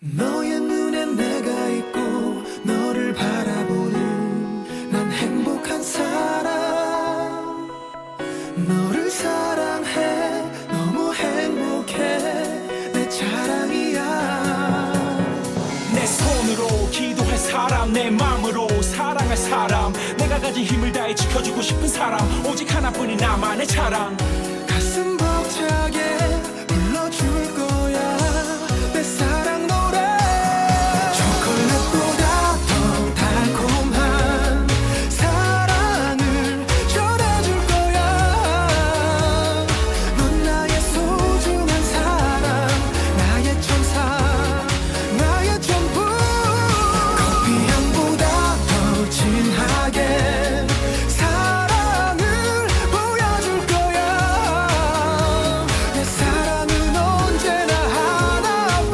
너의 눈엔 내가 있고 너를 바라보는 난 행복한 사람 너를 사랑해 너무 행복해 내 자랑이야 내 손으로 기도할 사람 내 마음으로 사랑할 사람 내가 가진 힘을 다해 지켜주고 싶은 사람 오직 하나뿐인 나만의 자랑 가슴 벅차게 불러줄 거야 내 사랑 노래 초콜릿보다 더 달콤한 사랑을 전해줄 거야 넌 나의 소중한 사람 나의 천사 나의 전부 커피향보다 더 진하게 사랑을 보여줄 거야 내 사랑은 언제나 하나뿐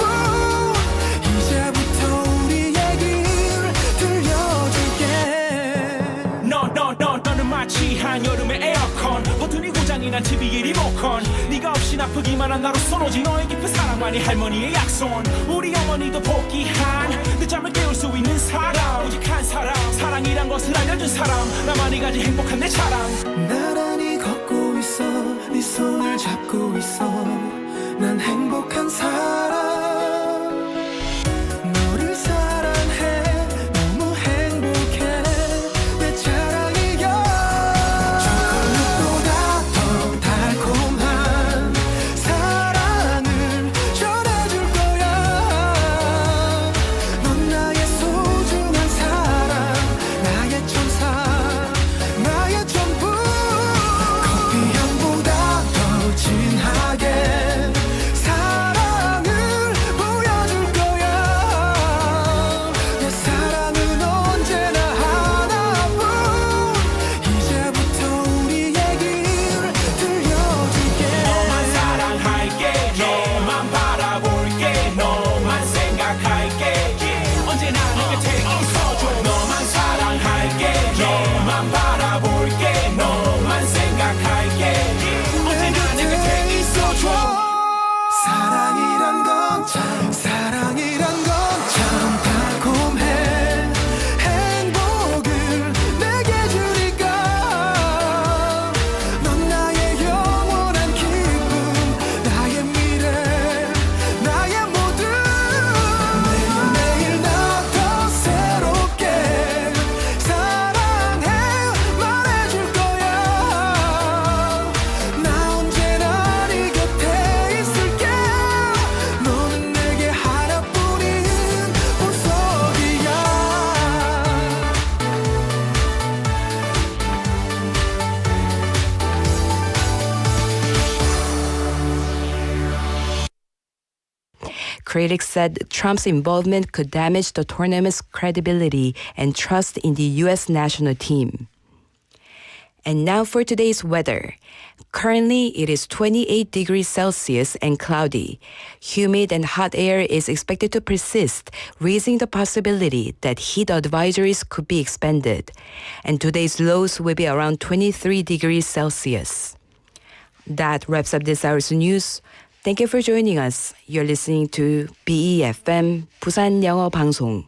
이제부터 우리 얘기를 들려줄게 너는 마치 한여름의 에어컨 버튼이 고장이 난 TV의 리모컨 네가 없인 아프기만 한 나로 손오지 너의 깊은 사랑만이 할머니의 약손 우리 어머니도 복귀한 늦잠을 깨울 수 있는 사람 오직 한 사람 사랑이란 것을 알려준 사람 나만이 가진 행복한 내 자랑 나란히 걷고 있어 네 손을 잡고 있어 난 행복한 사람 너를 사랑해 너무 행복해 내 자랑이야 초콜릿보다 더 달콤한 사랑을 전해줄 거야 넌 나의 소중한 사람 나의 천사 나의 전부 커피향보다 더 진하게 사랑을 보여줄 거야 내 사랑은 언제나 하나뿐 이제부터 우리 얘기를 들려줄게 너만 사랑할게 너만 바라볼게 너만 생각할게 언제나 내 곁에 있어줘 너만 사랑할게 너만 바라볼게 너만 생각할게 언제나 내 곁에 있어줘 사랑이란 건 참 달콤해 행복을 내게 주니까 넌 나의 영원한 기쁨 나의 미래 나의 모든 매일매일 나 더 새롭게 사랑해 말해줄 거야 나 언제나 네 곁에 있을게 너는 내게 하나뿐인 보석이야 Critics said Trump's involvement could damage the tournament's credibility and trust in the U.S. national team. And now for today's weather. Currently, it is 28 degrees Celsius and cloudy. Humid and hot air is expected to persist, raising the possibility that heat advisories could be expanded. And today's lows will be around 23 degrees Celsius. That wraps up this hour's news. Thank you for joining us. You're listening to BEFM 부산영어방송.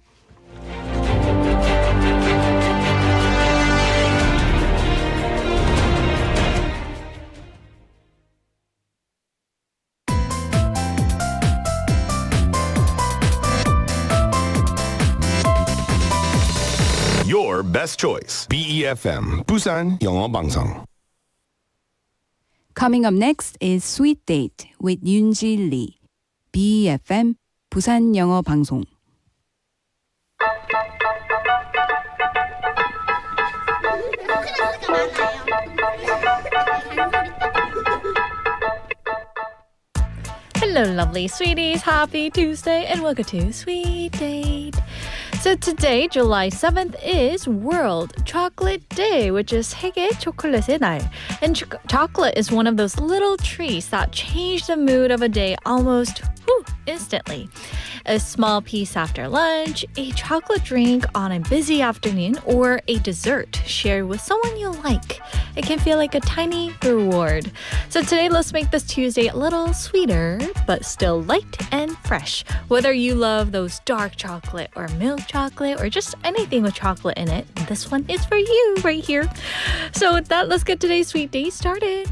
Your best choice. BEFM 부산영어방송. Coming up next is Sweet Date with Yoonji Lee. BEFM 부산영어방송. Hello, lovely sweeties. Happy Tuesday and welcome to Sweet Date. So today, July 7th, is World Chocolate Day, which is 세계 초콜릿의 날. And chocolate is one of those little treats that change the mood of a day almost instantly. A small piece after lunch, a chocolate drink on a busy afternoon, or a dessert shared with someone you like. It can feel like a tiny reward. So today, let's make this Tuesday a little sweeter, but still light and fresh. Whether you love those dark chocolate or milk chocolate or just anything with chocolate in it, this one is for you right here. So with that, let's get today's sweet day started.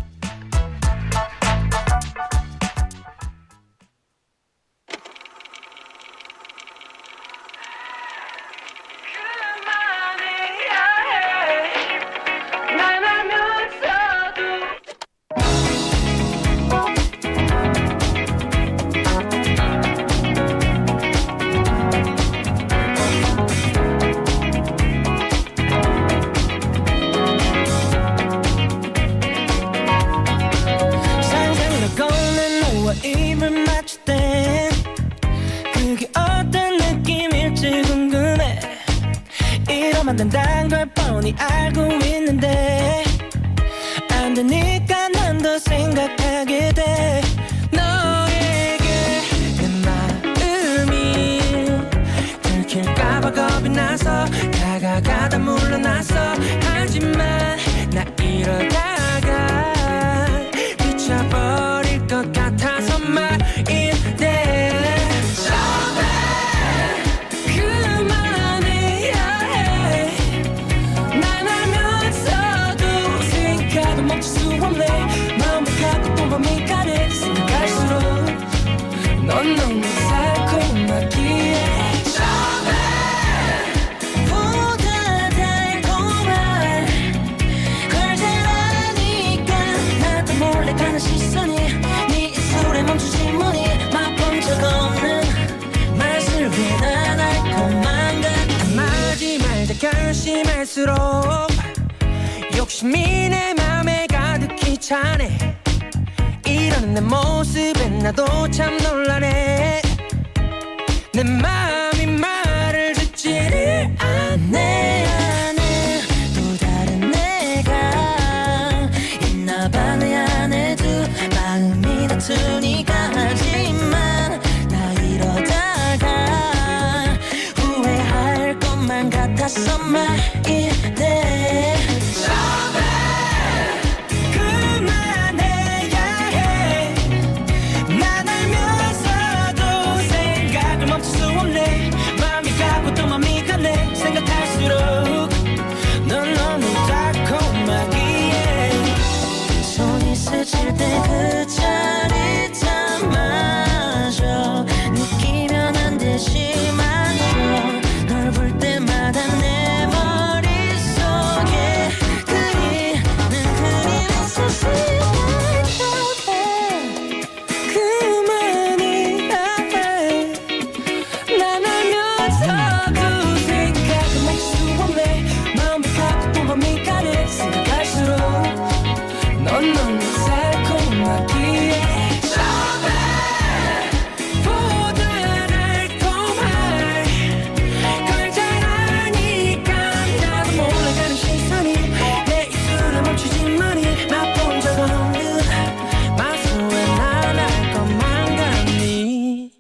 입을 맞출 때 그게 어떤 느낌일지 궁금해 이러면 안 된다는 걸 뻔히 알고 있는데 안 되니까 난 더 생각하게 돼 너에게 내 마음이 들킬까봐 겁이 나서 다가가다 물러나서 하지만 나 이러다가 미쳐버릴 것 같아서 말인데 그만해야 해 난 알면서도 생각을 멈출 수 없네 마음을 갖고 또 맘이 가네 생각할수록 넌 너무 달콤하기에 보다 달콤한 걸 잘하니까 나도 몰래 가는 시선이 네 입술에 멈추지 뭐니 맛본 적 없는 맛을 위한 달콤한 것 마지 말자 결심할수록 욕심이 내 맘에 가득히 차네 이러는 내 모습에 나도 참 놀라네 내 마음이 말을 듣지를 않네 또 다른 내가 있나봐 내 안에 두 마음이 다투니까 하지만 나 이러다가 후회할 것만 같아서 말인데 그만해야 해 난 알면서도 생각을 멈출 수 없네 맘이 가고 또 맘이 가네 생각할수록 넌 너무 달콤하기에 손이 스칠 때 그 짜릿함마저 느끼면 안 되지 마셔 널 볼 때마다 내 머릿속에 그리는 그림의 소식을 그만이야 해 난 알면서도 생각을 멈출 수 없네 마음이 가고 또 맘이 가네 생각할수록 넌 너무 달콤하기에 보다 달콤한 걸 잘하니까 나도 몰래 가는 시선이 내 입술에 멈추지만이 맛본 적 없는 맛을 왜 난 알 것만 같니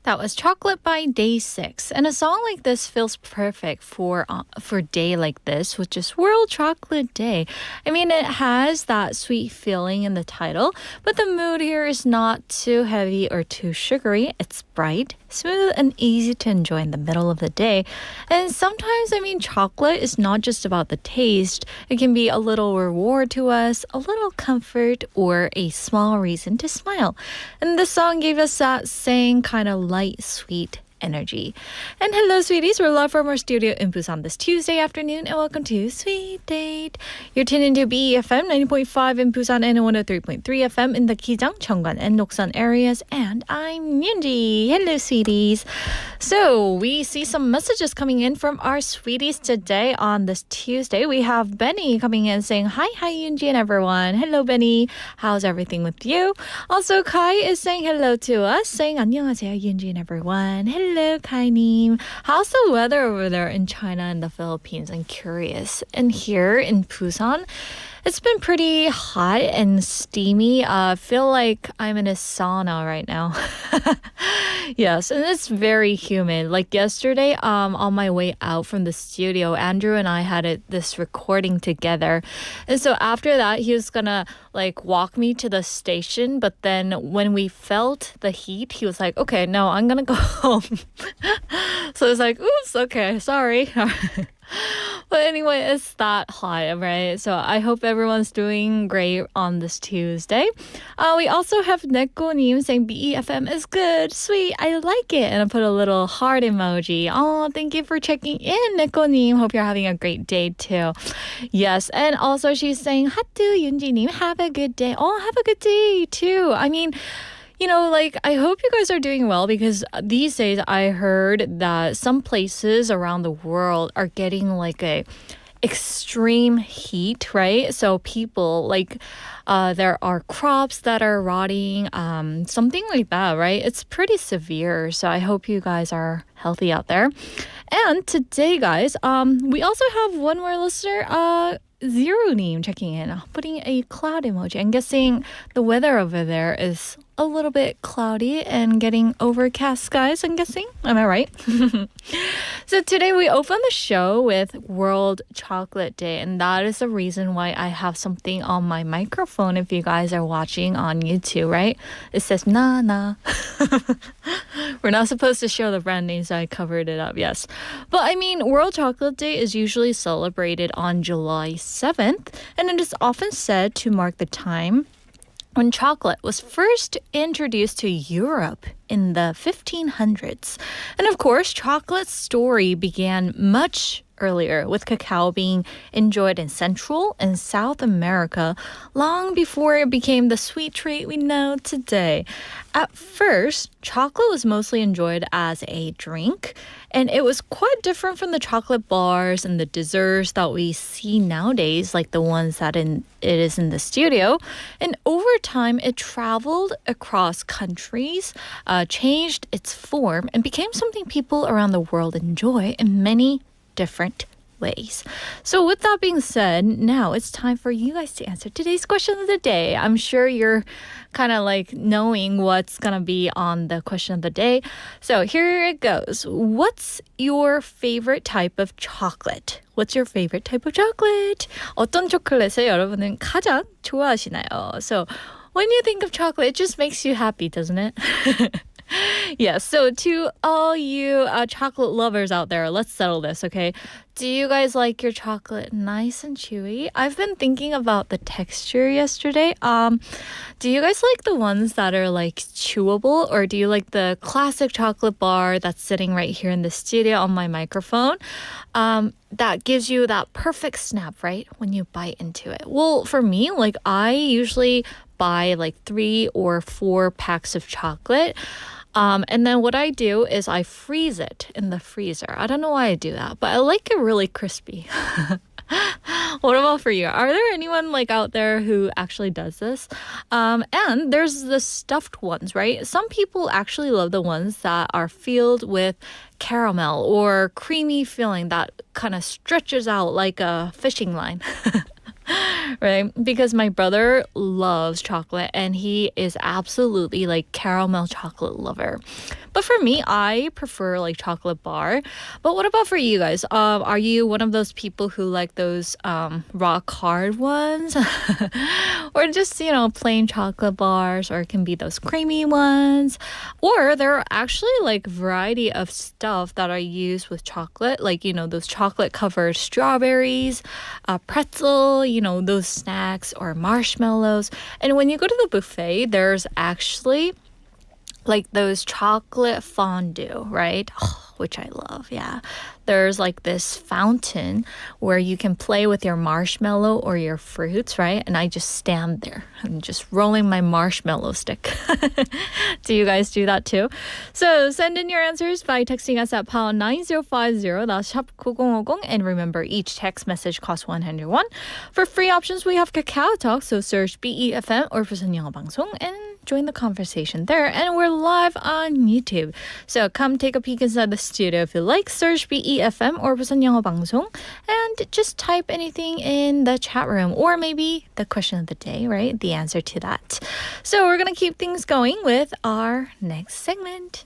That was Chocolate by Day 6. And a song like this feels perfect for a day like this, which is World Chocolate Day. I mean, it has that sweet feeling in the title, but the mood here is not too heavy or too sugary. It's bright, smooth, and easy to enjoy in the middle of the day. And sometimes, I mean, chocolate is not just about the taste. It can be a little reward to us, a little comfort, or a small reason to smile. And this song gave us that same kind of light, sweet energy. And hello, sweeties. We're live from our studio in Busan this Tuesday afternoon, and welcome to Sweet Date. You're tuned into BEFM 90.5 in Busan and 103.3 FM in the Kijang, Cheonggan, and Noksan areas. And I'm Yoonji. Hello, sweeties. So we see some messages coming in from our sweeties today on this Tuesday. We have Benny coming in saying, hi, Yoonji and everyone. Hello, Benny. How's everything with you? Also, Kai is saying hello to us, saying 안녕하세요, Yoonji and everyone. Hello, Kai-님. How's the weather over there in China and the Philippines? I'm curious. And here in Busan, It's been pretty hot and steamy. I feel like I'm in a sauna right now. Yes, and it's very humid. Like yesterday, on my way out from the studio, Andrew and I had this recording together. And so after that, he was gonna like walk me to the station. But then when we felt the heat, he was like, okay, no, I'm gonna go home. So it's like, oops, okay, sorry. But anyway, it's that hot, right? So I hope everyone's doing great on this Tuesday. We also have Neko님 saying BEFM is good, sweet, I like it. And I put a little heart emoji. Oh, thank you for checking in, Neko님. Hope you're having a great day too. Yes, and also she's saying, Hatu Yunji님, have a good day. Oh, have a good day too. I mean, you know, like, I hope you guys are doing well because these days I heard that some places around the world are getting like a extreme heat, right? So people like there are crops that are rotting, something like that, right? It's pretty severe. So I hope you guys are healthy out there. And today, guys, we also have one more listener, Zero님 checking in, putting a cloud emoji. I'm guessing the weather over there is a little bit cloudy and getting overcast skies, I'm guessing. Am I right? So today we open the show with World Chocolate Day, and that is the reason why I have something on my microphone if you guys are watching on YouTube, right? It says na. We're not supposed to show the brand name, so I covered it up, yes. But I mean, World Chocolate Day is usually celebrated on July 7th, and it is often said to mark the time when chocolate was first introduced to Europe in the 1500s. And of course, chocolate's story began much earlier, with cacao being enjoyed in Central and South America long before it became the sweet treat we know today. At first, chocolate was mostly enjoyed as a drink, and it was quite different from the chocolate bars and the desserts that we see nowadays, like the ones that it is in the studio. And over time, it traveled across countries, changed its form, and became something people around the world enjoy in many different ways. So with that being said, now it's time for you guys to answer today's question of the day. I'm sure you're kind of like knowing what's going to be on the question of the day. So here it goes. What's your favorite type of chocolate? What's your favorite type of chocolate? 어떤 초콜릿을 여러분은 가장 좋아하시나요? So when you think of chocolate, it just makes you happy, doesn't it? Yes, so to all you chocolate lovers out there, let's settle this, okay? Do you guys like your chocolate nice and chewy? I've been thinking about the texture yesterday. Do you guys like the ones that are like chewable, or do you like the classic chocolate bar that's sitting right here in the studio on my microphone? That gives you that perfect snap, right? When you bite into it. Well, for me, like I usually buy like 3 or 4 packs of chocolate. And then what I do is I freeze it in the freezer. I don't know why I do that, but I like it really crispy. What about for you? Are there anyone like out there who actually does this? And there's the stuffed ones, right? Some people actually love the ones that are filled with caramel or creamy filling that kind of stretches out like a fishing line. Right? Because my brother loves chocolate and he is absolutely like caramel chocolate lover. But for me, I prefer like chocolate bar. But what about for you guys? Are you one of those people who like those rock hard ones? Or just, you know, plain chocolate bars, or it can be those creamy ones. Or there are actually like variety of stuff that are used with chocolate, like, you know, those chocolate covered strawberries, pretzel, you know, those snacks, or marshmallows. And when you go to the buffet, there's actually like those chocolate fondue, right? Oh, which I love, yeah. There's like this fountain where you can play with your marshmallow or your fruits, right? And I just stand there and just rolling my marshmallow stick. Do you guys do that too? So send in your answers by texting us at pound 9050, that's 샵 9050. And remember, each text message costs 101. For free options, we have Kakao Talk, so search BEFM or 부산영어방송 and join the conversation there. And we're live on YouTube. So come take a peek inside the studio if you like. Search BEFM or 부산영어방송 and just type anything in the chat room or maybe the question of the day, right? The answer to that. So we're going to keep things going with our next segment.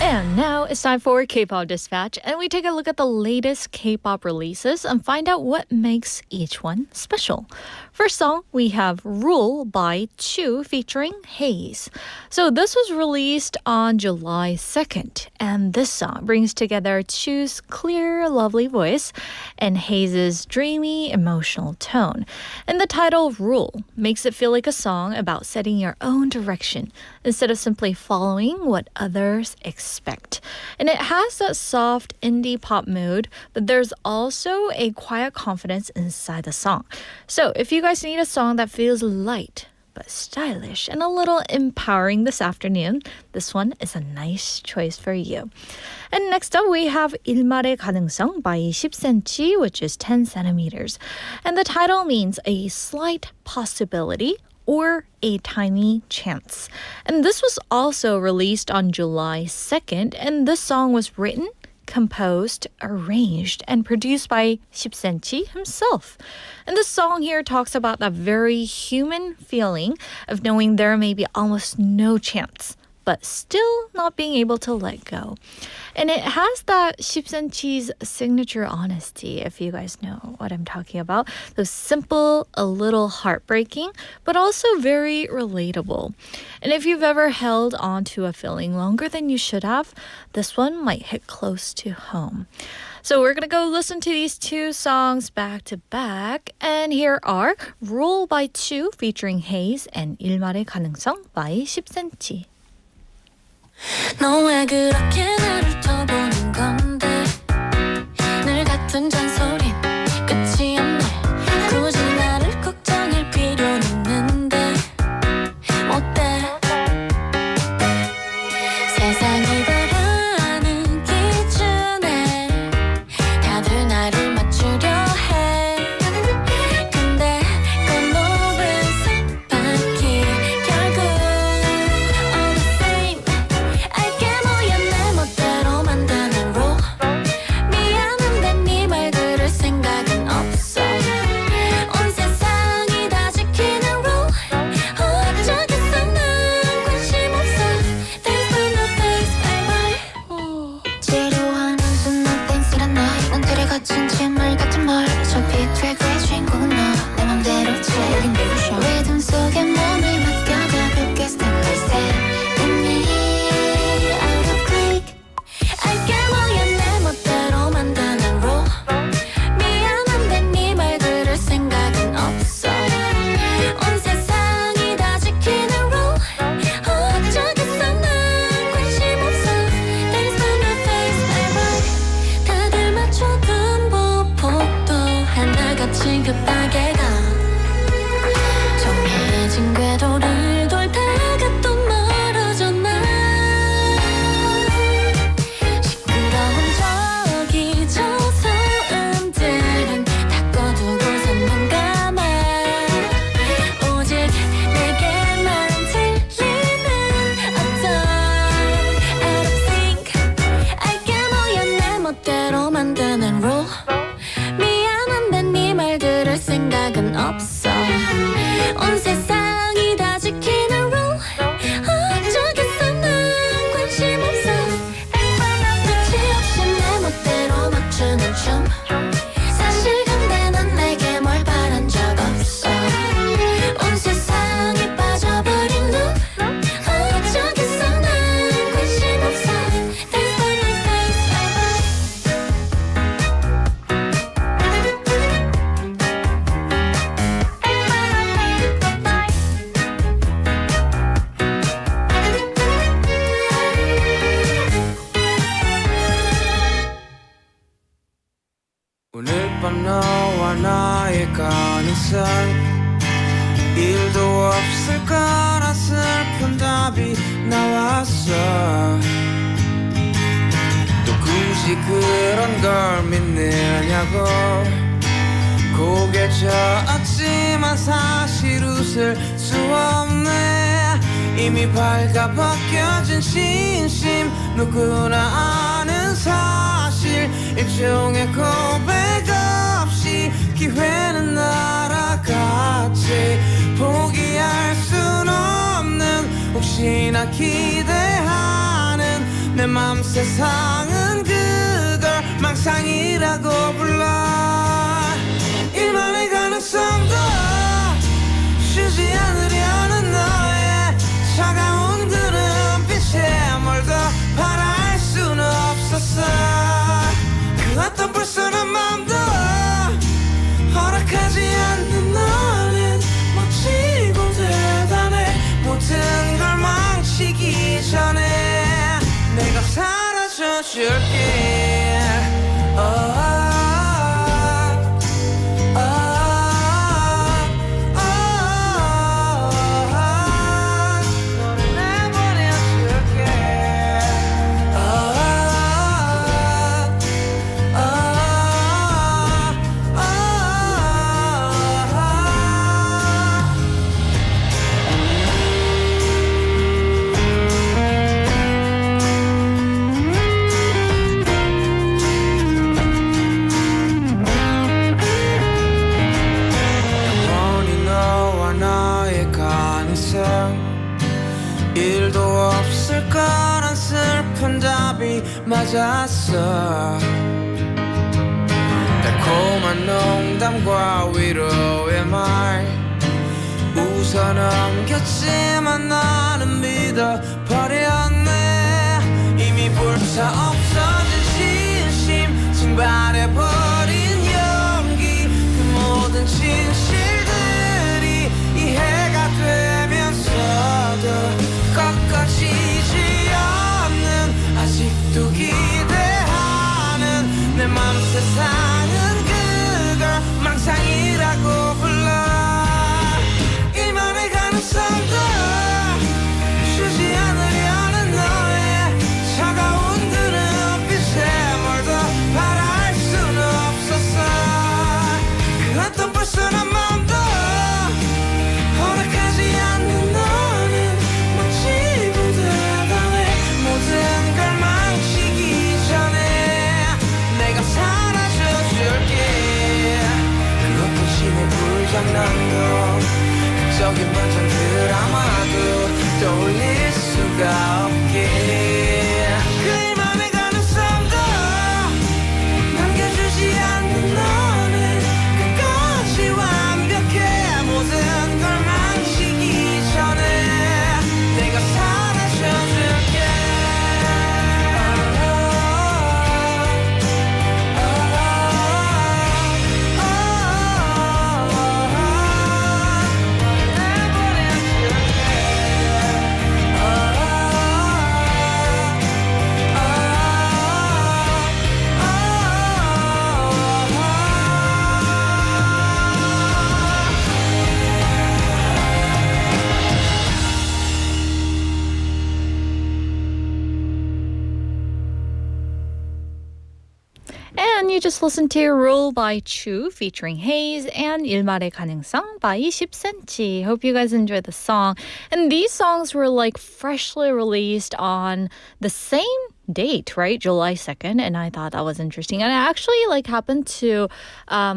And now it's time for K-pop Dispatch, and we take a look at the latest K-pop releases and find out what makes each one special. First song, we have Rule by CHUU featuring Heize. So this was released on July 2nd, and this song brings together CHUU's clear, lovely voice and Heize's dreamy, emotional tone. And the title Rule makes it feel like a song about setting your own direction instead of simply following what others expect. And it has that soft indie pop mood, but there's also a quiet confidence inside the song. So if you guys need a song that feels light but stylish and a little empowering this afternoon, this one is a nice choice for you. And next up we have 일말의 가능성 by 10cm, which is 10 centimeters. And the title means a slight possibility or a tiny chance. And this was also released on July 2nd, and this song was written, composed, arranged, and produced by 10cm himself. And the song here talks about that very human feeling of knowing there may be almost no chance, but still not being able to let go. And it has that 10cm's signature honesty, if you guys know what I'm talking about. So simple, a little heartbreaking, but also very relatable. And if you've ever held on to a feeling longer than you should have, this one might hit close to home. So we're going to go listen to these two songs back to back. And here are Rule by CHUU featuring Heize and 일말의 가능성 by 10cm. 너 왜 그렇게 나를 떠보는 건데 늘 같은 잔소린 끝이 없네 굳이 나를 걱정할 필요는 있는데 어때 세상이 바라는 기준에 다들 나를 맞추려 해 근데 꽃노은 쳇바퀴 결국 all the same 알게 뭐야 내 멋대로 만드는 rule 미안한데 네 말 들을 생각은 없어 온 세상이 다 지키는 rule 어쩌겠어 난 관심 없어 Thanks but no thanks bye bye 지루한 웃음 no thanks란 너난 들에 갇힌 침을 같은 말 어차피 트랙의 주인공은 너 내 맘대로 쳐 여긴 내고 쇼 리듬 속에 몸을 맡겨 가볍게 step by step With me out of click 알게 뭐야 내 멋대로 만드는 rule 미안한데 네 말 들을 생각은 없어 온 세상이 다 지키는 rule 어쩌겠어 난 관심 없어 Thanks but no thanks bye bye 다들 맞춰둔 보폭도 하나같이 급하게 가 정해진 궤도를 돌다가 또 멀어져 나 시끄러운 저기 저 소음들은 다 꺼두고선 눈 감아 오직 내게만 들리는 어떤 out of sync 알게 뭐야 내 멋대로 만드는 rule 미안한데 네 말 들을 생각은 없어 온 세상이 다 지키는 rule 어쩌겠어 난 관심 없어 끝이 없이 내 멋대로 맞추는 춤 사실 근데 난 내게 뭘 바란 적 없어 온 세상이 빠져버린 loop 어쩌겠어 난 관심 없어 Thanks but no thanks bye 오늘 밤 너와 나의 가능성 일도 없을 거라 슬픈 답이 나왔어 혹시 그런 걸 믿느냐고 고개 젓지만 사실 웃을 수 없네 이미 발가벗겨진 진심 누구나 아는 사실 일종의 고백 없이 기회는 날아갔지 포기할 순 없는 혹시나 기대하는 내 맘 세상은 그걸 망상이라고 불러 일만의 가능성도 쉬지 않으려는 너의 차가운 그 눈빛에 뭘 더 바랄 수는 없었어 그 어떤 불순한 맘도 허락하지 않는 너는 멋지고 대단해 모든 걸 망치기 전에 내가 사라져 줄게 일도 없을 거란 슬픈 답이 맞았어 달콤한 농담과 위로의 말 웃어 넘겼지만 나는 믿어버렸네 이미 불사 없어진 진심 증발해버린 용기 그 모든 진실들이 이해가 되면서도 꺾어지지 않는 아직도 기대하는 내 맘 세상은 그걸 망상이라고 불러 일만의 가능성도 쉬지 않으려는 너의 차가운 그 눈빛에 뭘 더 바랄 수는 없었어 그 어떤 불순한 맘도 허락하지 않는 너는 멋지고 대단해 모든 걸 망치기 전에 내가 사라져 줄게 그것도 신의 불장난도 극적인 반전 드라마도 떠올릴 수가 없게 그일만의 가능성도 남겨주지 않는 너는 끝까지 완벽해 모든 걸 망치기 전에 내가 사라져 줄게 And you just listened to Roll by CHUU featuring Heize and 일말의 가능성 by 10cm. Hope you guys enjoyed the song. And these songs were like freshly released on the same date, right? July 2nd. And I thought that was interesting. And I actually like happened to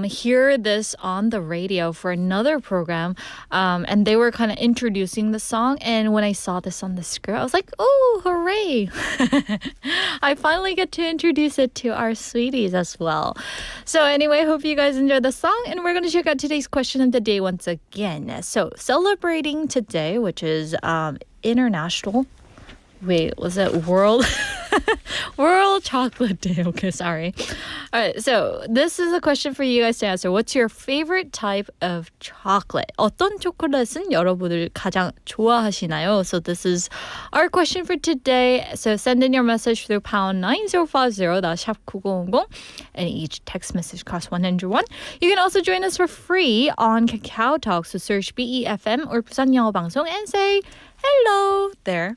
hear this on the radio for another program. And they were kind of introducing the song. And when I saw this on the script, I was like, oh, hooray. I finally get to introduce it to our sweeties as well. So anyway, hope you guys enjoyed the song. And we're going to check out today's question of the day once again. So celebrating today, which is international... Wait, was it World Chocolate Day? Okay, sorry. All right, so this is a question for you guys to answer. What's your favorite type of chocolate? 어떤 초콜릿은 여러분들 가장 좋아하시나요? So this is our question for today. So send in your message through pound 9050, that's 샵 9910, and each text message costs 101. You can also join us for free on Kakao Talk. So search BEFM or 부산영어방송 and say hello there.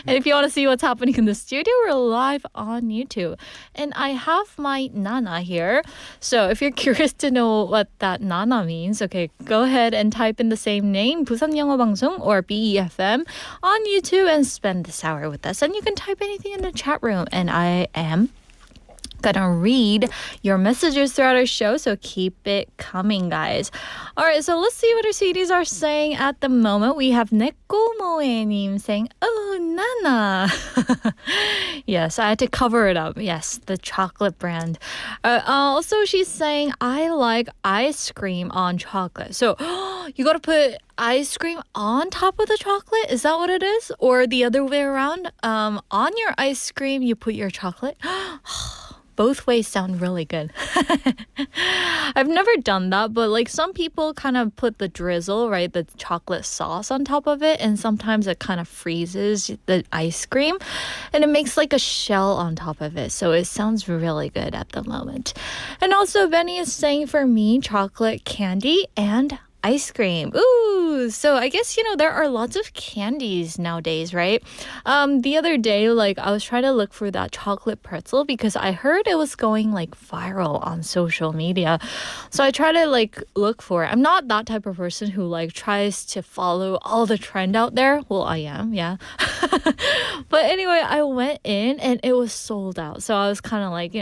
And if you want to see what's happening in the studio, we're live on YouTube. And I have my Nana here. So if you're curious to know what that Nana means, okay, go ahead and type in the same name, 부산영어방송 or BEFM on YouTube and spend this hour with us. And you can type anything in the chat room. And I am gonna read your messages throughout our show, so keep it coming, guys. All right, so let's see what our CDs are saying at the moment. We have Nekomoe님 saying, "Oh, Nana." Yes, I had to cover it up. Yes, the chocolate brand. Also, she's saying, "I like ice cream on chocolate." So you gotta put ice cream on top of the chocolate? Is that what it is? Or the other way around? On your ice cream, you put your chocolate? Both ways sound really good. I've never done that, but like some people kind of put the drizzle, right, the chocolate sauce on top of it, and sometimes it kind of freezes the ice cream and it makes like a shell on top of it. So it sounds really good at the moment. And also Benny is saying for me, chocolate candy and ice cream. Ooh, so I guess, there are lots of candies nowadays, right? The other day, like I was trying to look for that chocolate pretzel because I heard it was going like viral on social media. So I try to like look for it. I'm not that type of person who like tries to follow all the trend out there. Well, I am, yeah. But anyway, I went in and it was sold out. So I was kind of like,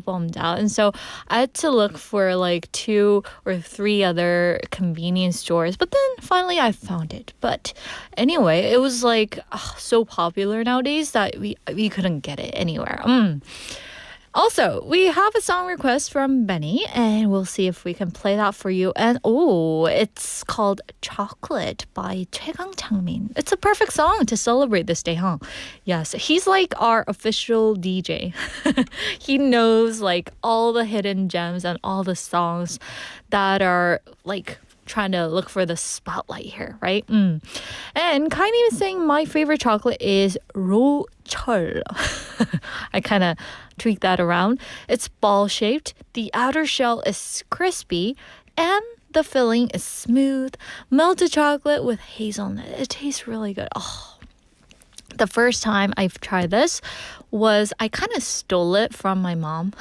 bummed out. And so I had to look for like 2 or 3 other convenience stores, but then finally I found it. But anyway, it was like so popular nowadays that we couldn't get it anywhere. Also, we have a song request from Benny, and we'll see if we can play that for you. And it's called Chocolate by Changmin. It's a perfect song to celebrate this day, huh? Yes, he's like our official DJ. He knows like all the hidden gems and all the songs that are like trying to look for the spotlight here, right? And Kaini is saying my favorite chocolate is rochol. I kind of tweak that around. It's ball-shaped. The outer shell is crispy, and the filling is smooth. Melted chocolate with hazelnut. It tastes really good. The first time I've tried this was I kind of stole it from my mom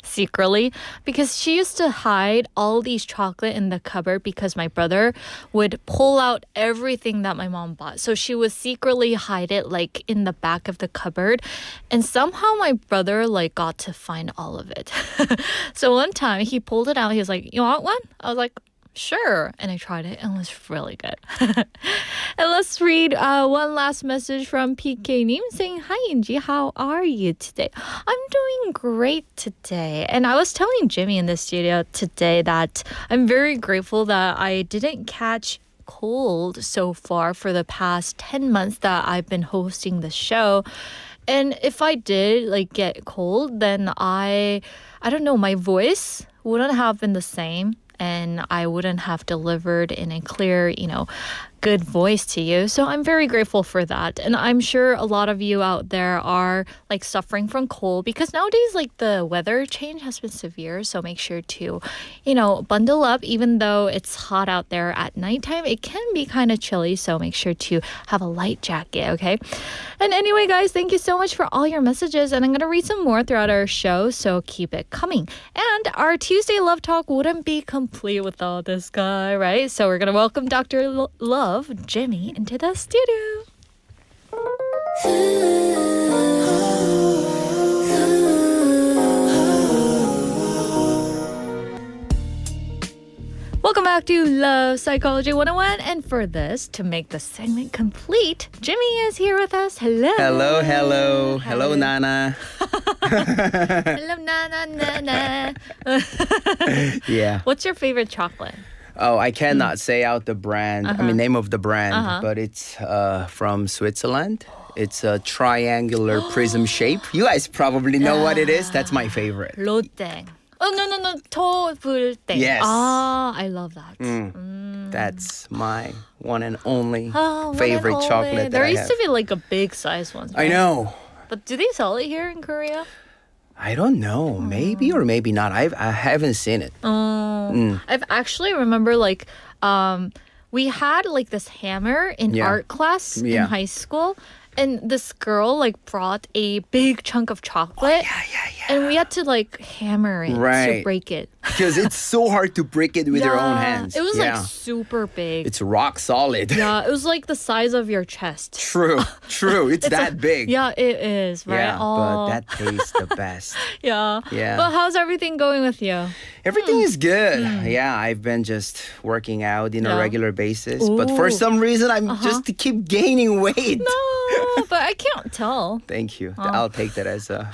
secretly because she used to hide all these chocolate in the cupboard because my brother would pull out everything that my mom bought. So she would secretly hide it like in the back of the cupboard, and somehow my brother like got to find all of it. So one time he pulled it out. He was like, "You want one?" I was like, "Sure." And I tried it and it was really good. And let's read one last message from PK님 saying, "Hi Inji, how are you today?" I'm doing great today. And I was telling Jimmy in the studio today that I'm very grateful that I didn't catch cold so far for the past 10 months that I've been hosting the show. And if I did like get cold, then I don't know, my voice wouldn't have been the same. And I wouldn't have delivered in a clear, good voice to you. So I'm very grateful for that. And I'm sure a lot of you out there are like suffering from cold because nowadays like the weather change has been severe. So make sure to, bundle up even though it's hot out there at nighttime. It can be kind of chilly. So make sure to have a light jacket, okay? And anyway, guys, thank you so much for all your messages. And I'm going to read some more throughout our show. So keep it coming. And our Tuesday Love Talk wouldn't be complete without this guy, right? So we're going to welcome Dr. Love Jimmy into the studio. Welcome back to Love Psychology 101. And for this, to make the segment complete, Jimmy is here with us. Hello. Hello, Nana. Hello, Nana. Yeah. What's your favorite chocolate? Oh, I cannot say out the brand. I mean, name of the brand, but it's from Switzerland. It's a triangular prism shape. You guys probably know what it is. That's my favorite. Lotte. Oh, no. 토불땡. Yes. I love that. That's my one and only One favorite and chocolate only. that There I used have. to be like a big size one. I know. But do they sell it here in Korea? I don't know. Maybe or maybe not. I haven't seen it. I've actually remember like we had like this hammer in Yeah. art class in Yeah. high school. And this girl like brought a big chunk of chocolate. And we had to like hammer it to Right. break it. Because it's so hard to break it with your own hands. It was like super big. It's rock solid. Yeah, it was like the size of your chest. True. It's that big. Yeah, it is, right? Yeah, but that tastes the best. Yeah. Yeah. But how's everything going with you? Everything is good. Yeah, I've been just working out in a Yeah. regular basis. But for some reason, I'm just to keep gaining weight. No, but I can't tell. Thank you. I'll take that as a,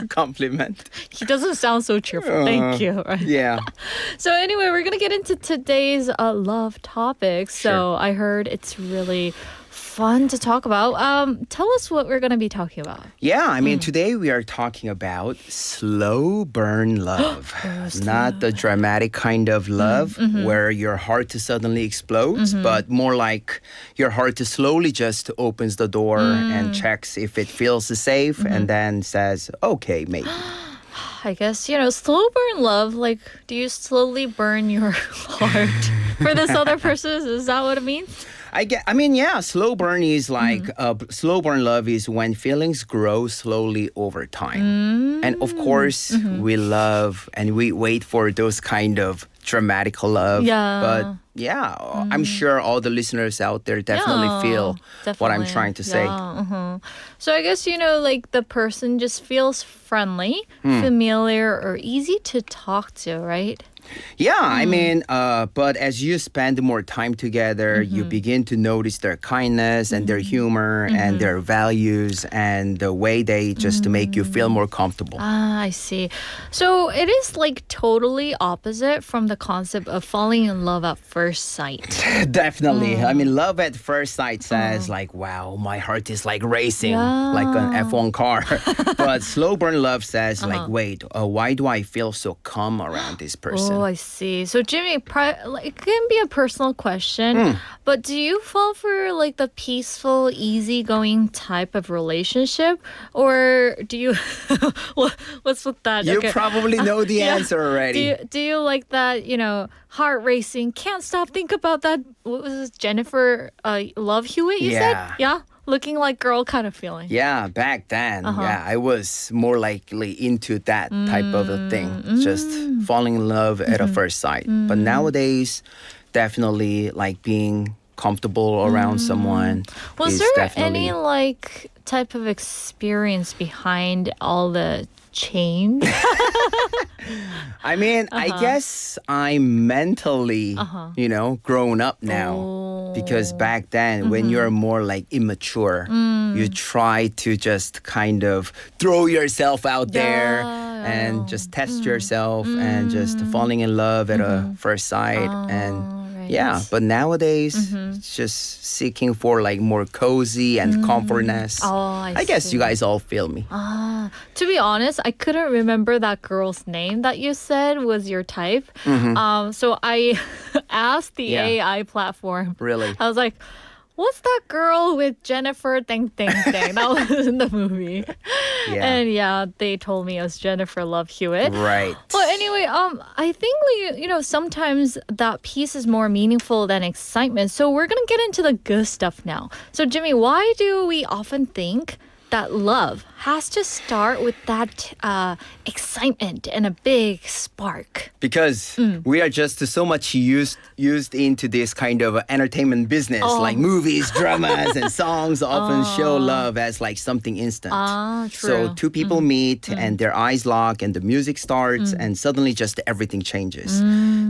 compliment. He doesn't sound so cheerful. Thank you. Right? Yeah. So anyway, we're going to get into today's love topic. So Sure. I heard it's really fun to talk about. Tell us what we're going to be talking about. Yeah, I mean, today we are talking about slow burn love. Not the dramatic kind of love where your heart suddenly explodes, but more like your heart slowly just opens the door and checks if it feels safe and then says, okay, maybe. I guess, slow burn love. Like, do you slowly burn your heart for this other person? Is that what it means? Slow burn is like slow burn love is when feelings grow slowly over time. And of course, we love and we wait for those kind of dramatic love. Yeah. But I'm sure all the listeners out there definitely feel what I'm trying to say. Yeah, So I guess, like the person just feels friendly, familiar, or easy to talk to, right? Yeah, I mean, but as you spend more time together, you begin to notice their kindness and their humor and their values and the way they just make you feel more comfortable. Ah, I see. So it is like totally opposite from the concept of falling in love at first sight. Definitely. I mean, love at first sight says like, wow, my heart is like racing like an F1 car. But slow burn love says like, wait, why do I feel so calm around this person? Oh, I see. So Jimmy, it can be a personal question, but do you fall for like the peaceful, easygoing type of relationship, or do you? What's with that? You probably know the answer already. Do you like that? Heart racing, can't stop, think about that. What was it, Jennifer Love Hewitt? You said, yeah. Looking like girl kind of feeling. Yeah, back then, I was more likely into that type of a thing, just falling in love at a first sight. But nowadays, definitely like being comfortable around someone. Was is there definitely... any like type of experience behind all the change? I mean, I guess I'm mentally, grown up now. Because back then, when you're more like immature, you try to just kind of throw yourself out there and just test yourself and just falling in love at a first sight. But nowadays, it's just seeking for like more cozy and comfortness. I guess you guys all feel me. To be honest, I couldn't remember that girl's name that you said was your type. So I asked the AI platform. Really? I was like, what's that girl with Jennifer Ding Ding Ding? That was in the movie. Yeah. And they told me it was Jennifer Love Hewitt. Right. Well, anyway, I think sometimes that piece is more meaningful than excitement. So we're gonna get into the good stuff now. So Jimmy, why do we often think that love has to start with that excitement and a big spark? Because we are just so much used into this kind of entertainment business, like movies, dramas, and songs often show love as like something instant. True. So two people meet and their eyes lock and the music starts and suddenly just everything changes.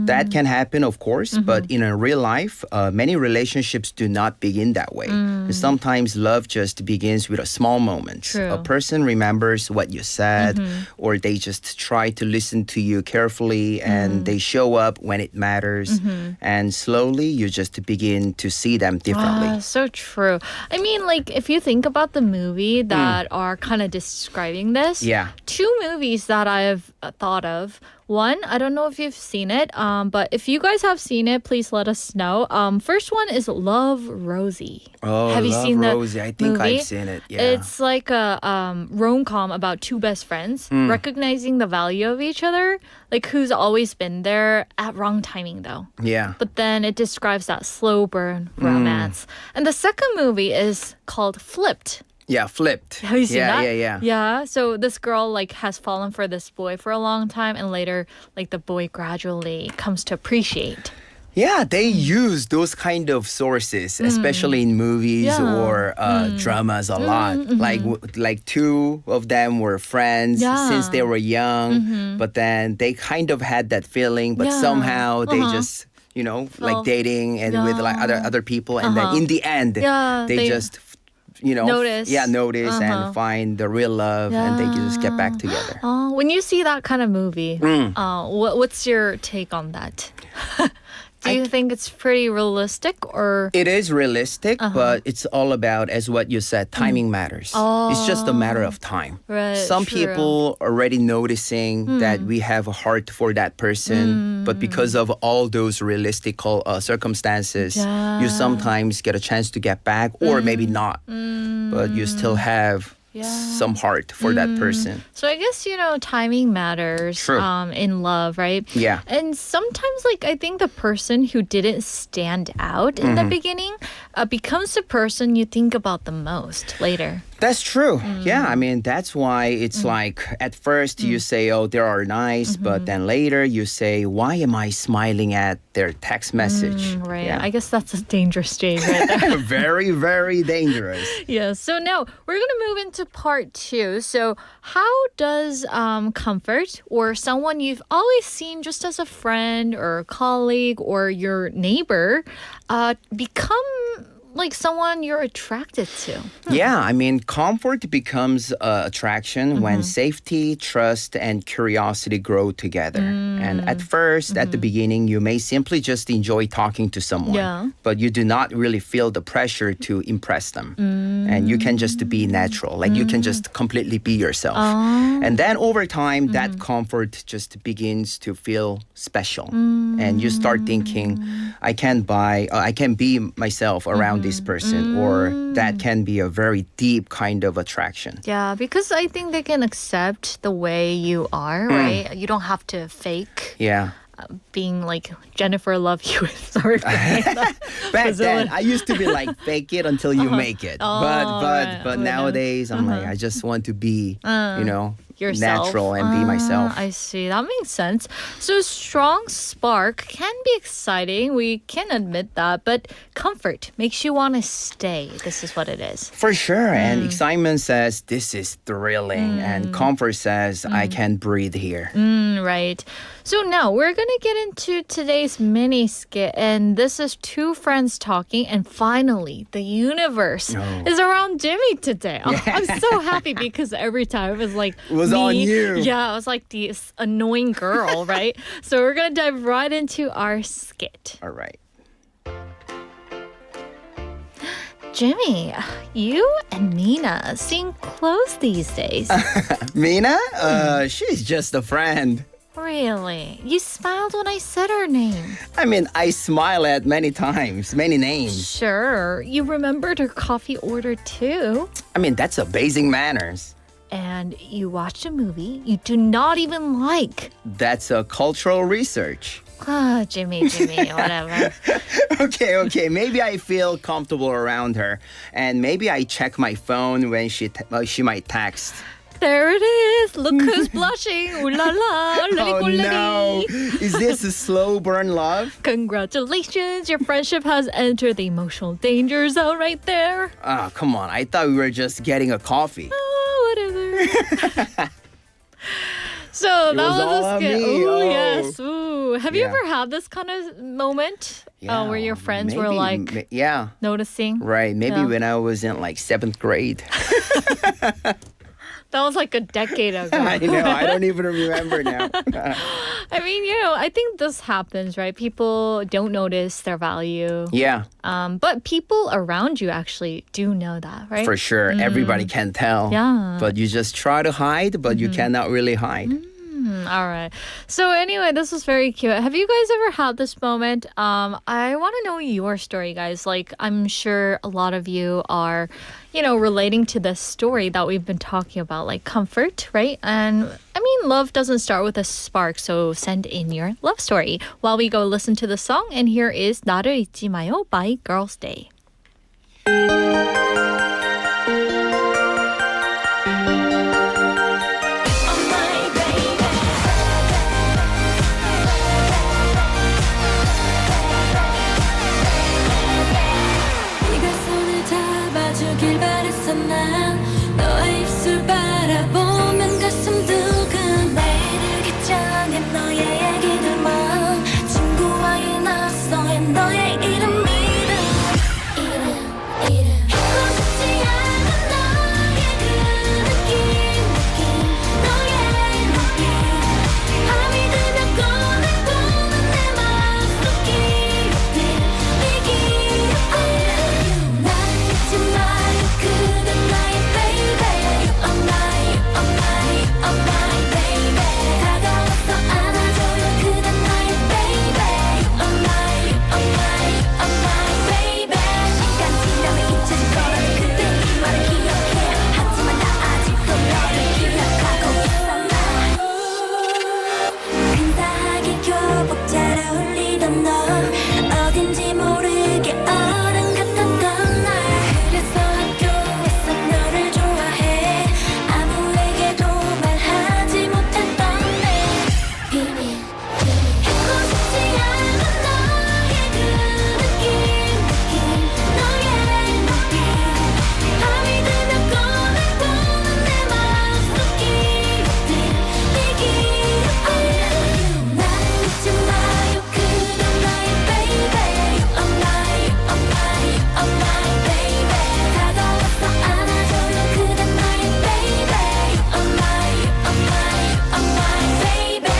That can happen, of course, but in a real life, many relationships do not begin that way. Sometimes love just begins with a small moment. True. A person remembers what you said, or they just try to listen to you carefully and they show up when it matters. And slowly you just begin to see them differently. So true. I mean, like, if you think about the movie that are kind of describing this, two movies that I've thought of. One, I don't know if you've seen it, but if you guys have seen it, please let us know. First one is Love, Rosie. Oh, have you Love, seen the Rosie. I think movie? I've seen it. Yeah. It's like a rom-com about two best friends recognizing the value of each other, like who's always been there at wrong timing though. Yeah. But then it describes that slow burn romance. And the second movie is called Flipped. Yeah, Flipped. Have you seen that? Yeah. Yeah. So this girl like has fallen for this boy for a long time, and later like the boy gradually comes to appreciate. Yeah, they use those kind of sources, especially in movies or dramas a lot. Like two of them were friends since they were young, but then they kind of had that feeling, but somehow they just like dating and with like other people, and then in the end, they just notice and find the real love, and they just get back together. When you see that kind of movie, what's your take on that? Do you think it's pretty realistic or? It is realistic, but it's all about, as what you said, timing matters. It's just a matter of time. Right, Some true. people already noticing that we have a heart for that person, but because of all those realistic circumstances, you sometimes get a chance to get back, or maybe not, but you still have some heart for that person. So I guess, timing matters True. In love, right? Yeah. And sometimes, like, I think the person who didn't stand out in the beginning becomes the person you think about the most later. That's true. Yeah, I mean, that's why it's like at first you say, oh, they are nice, but then later you say, why am I smiling at their text message? Right. Yeah. I guess that's a dangerous stage right there. Very, very dangerous. Yeah. So now we're going to move into part 2. So how does comfort or someone you've always seen just as a friend or a colleague or your neighbor become like someone you're attracted to? Yeah, I mean, comfort becomes attraction when safety, trust, and curiosity grow together. And at first, at the beginning, you may simply just enjoy talking to someone, but you do not really feel the pressure to impress them. And you can just be natural, like you can just completely be yourself. And then over time, that comfort just begins to feel special. And you start thinking, I can be myself around this person, or that can be a very deep kind of attraction. Yeah, because I think they can accept the way you are, right? You don't have to fake Yeah. being like Jennifer Love Hewitt. Sorry for saying that. Back then, I used to be like, fake it until you make it. But right. nowadays, I'm like, I just want to be, Yourself. natural and be myself. I see. That makes sense. So strong spark can be exciting. We can admit that. But comfort makes you want to stay. This is what it is. For sure. And excitement says, this is thrilling. And comfort says, I can breathe here. Right. So now we're going to get into today's mini skit. And this is two friends talking. And finally, the universe is around Jimmy today. Oh, I'm so happy because every time it was like, It was me. on you. Yeah, I was like this annoying girl, right? So we're going to dive right into our skit. All right. Jimmy, you and Nina seem close these days. Mina? She's just a friend. Really? You smiled when I said her name. I mean, I smile at many times, many names. Sure, you remembered her coffee order too. I mean, that's a basic manners. And you watched a movie you do not even like. That's a cultural research. Ah, Jimmy, whatever. Okay. Maybe I feel comfortable around her, and maybe I check my phone when she might text. There it is. Look who's blushing. Ooh la la. Oh no! Is this a slow burn love? Congratulations, your friendship has entered the emotional danger zone right there. Ah, come on! I thought we were just getting a coffee. Oh, whatever. So that was all a on skit. me. Ooh, Oh. yes. Ooh. Have you Yeah. ever had this kind of moment where your friends were maybe, like yeah, noticing? right. Maybe Yeah. when I was in like 7th grade. That was like a decade ago. I know. I don't even remember now. I mean, I think this happens, right? People don't notice their value. Yeah, But people around you actually do know that, right? for sure. Everybody can tell. Yeah. But you just try to hide, but you cannot really hide. All right. So anyway, this was very cute. Have you guys ever had this moment? I want to know your story, guys. Like, I'm sure a lot of you are, relating to this story that we've been talking about, like comfort, right? And I mean, love doesn't start with a spark, so send in your love story while we go listen to the song. And here is 나를 잊지 마요 by Girls' Day. 주길 바랬어 난 너의 입술 바라보면 가슴 두근 내일 들기 전에 너의 얘기들만 친구와의 낯서의 너의 이름 잊고 싶지 않은 너의 그 느낌 너의 눈빛 밤이 되면 꺼내 보는 내 마음속 기억들 네 기억 나를 잊지 마 그댄 나의 baby You are my, you are my, you are my baby 다가와서 안아줘요 그댄 나의 baby You are my, you are my, you are my baby 시간 지나면 잊혀질 거라는 그때 이 말을 기억해 하지만 나 아직도 너를 기억하고 있어 근사하게 교복 잘 어울리던 너 어딘지 모르게 어른 같았던 날 그래서 학교에서 너를 좋아해 아무에게도 말하지 못했던 내 비밀 잊고 싶지 않은 너의 그 느낌 너의 눈빛 밤이 되면 꺼내 보는 내 마음속 기억들 네 기억 나를 잊지 마요 그댄 나의 baby You are my, you are my, you are my baby 다가와서 안아줘요 그댄 나의 baby You are my, you are my, you are my baby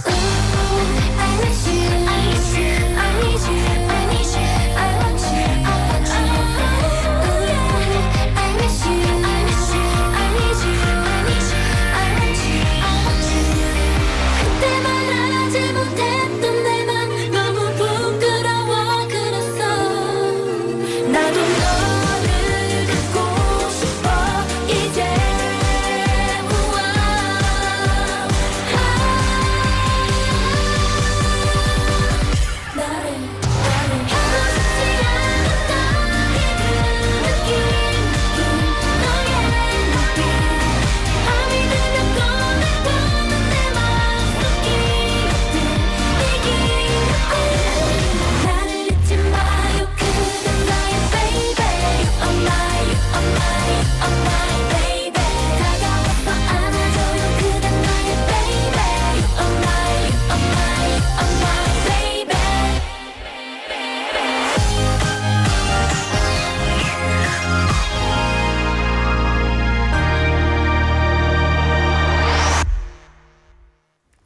Ooh, I miss you, I miss you, I need you, I need you, I want you, I want you Ooh, yeah, I miss you, I miss you, I need you, I need you, I want you, I want you 그때 말하지 못했던 내 맘 너무 부끄러워 그랬어 나도 너를 갖고 싶어 이제 우와 나를 잊고 싶지 않은 너의 그 느낌 너의 눈빛 밤이 되면 꺼내 보는 내 마음속 기억들 네 기억 나를 잊지 마요 그댄 나의 baby You are my, you are my, you are my baby 다가와서 안아줘요 그댄 나의 baby You are my, you are my, you are my baby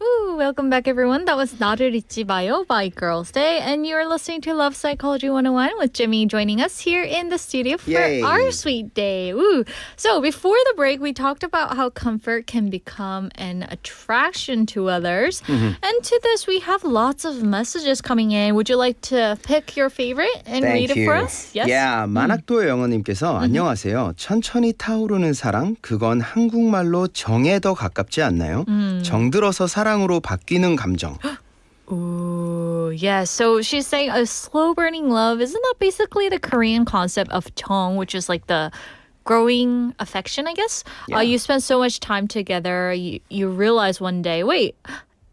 Ooh, welcome back, everyone. That was 나를 잊지 마요 by Girls' Day. And you're listening to Love Psychology 101 with Jimmy joining us here in the studio for Yay. our sweet day. Ooh. So before the break, we talked about how comfort can become an attraction to others. And to this, we have lots of messages coming in. Would you like to pick your favorite and read it for us? Yes? Yeah, 만학도의 영어님께서 안녕하세요. 천천히 타오르는 사랑, 그건 한국말로 정에 더 가깝지 않나요? 정들어서 사랑으로 바뀌는 감정. Ooh, yeah. So she's saying a slow burning love. Isn't that basically the Korean concept of 정, which is like the growing affection, I guess? Yeah. You spend so much time together. You realize one day, wait,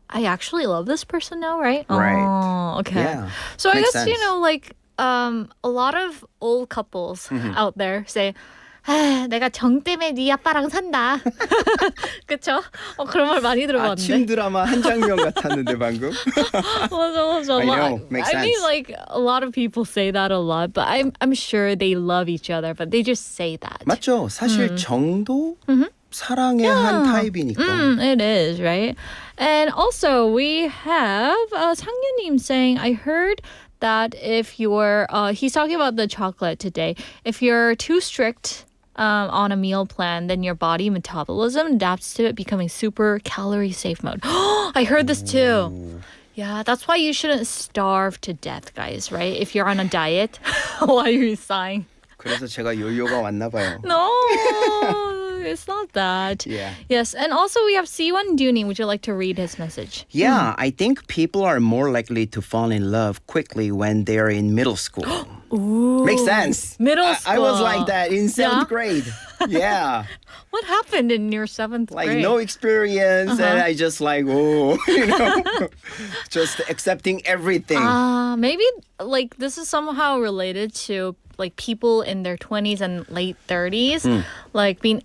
I actually love this person now, right? Right. Oh, okay. Yeah. So I Makes guess, sense. like a lot of old couples out there say, 아, 내가 정 때문에 네 아빠랑 산다. 그쵸? 그런 말 많이 들어봤는데. 아침 드라마 한 장면 같았는데 방금. 맞아. I know, makes I mean, sense. like a lot of people say that a lot, but I'm sure they love each other, but they just say that. 맞죠? 사실 정도 사랑의 한 타입이니까. It is, right? And also, we have 상유님 saying, I heard that if you're, he's talking about the chocolate today, if you're too strict on a meal plan, then your body metabolism adapts to it, becoming super calorie safe mode. I heard this too. Yeah, that's why you shouldn't starve to death, guys, right? If you're on a diet. Why are you sighing? 그래서 제가 요요가 왔나 봐요. No, it's not that. Yeah. Yes, and also we have C1 Dooney. Would you like to read his message? Yeah, I think people are more likely to fall in love quickly when they're in middle school. Ooh. Makes sense. Middle I was school. like that in 7th grade. Yeah. What happened in your 7th Like grade? no experience and I just like, oh, just accepting everything. Maybe like this is somehow related to like people in their 20s and late 30s, like being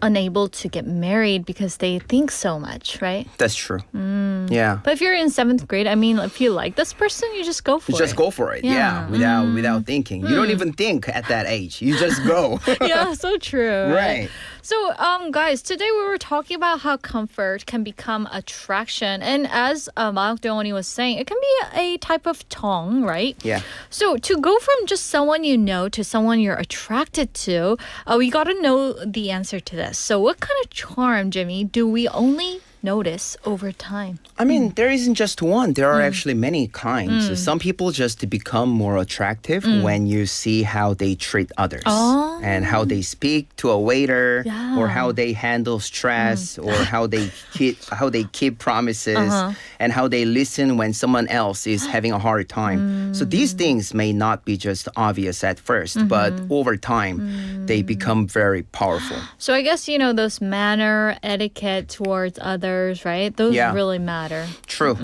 unable to get married because they think so much, right? That's true. Yeah. But if you're in 7th grade, I mean, if you like this person, you just go for You it. just go for it. Yeah. Without thinking. You don't even think at that age. You just go. Yeah, so true. Right. So, guys, today we were talking about how comfort can become attraction. And as Maok Dongwon이 was saying, it can be a type of tongue, right? Yeah. So to go from just someone you know to someone you're attracted to, we got to know the answer to this. So what kind of charm, Jimmy, do we only notice over time? I mean, there isn't just one. There are actually many kinds. Some people just become more attractive when you see how they treat others and how they speak to a waiter or how they handle stress or how they keep promises and how they listen when someone else is having a hard time. So these things may not be just obvious at first, but over time, they become very powerful. So I guess, those manner, etiquette towards others, right? Those really matter. True.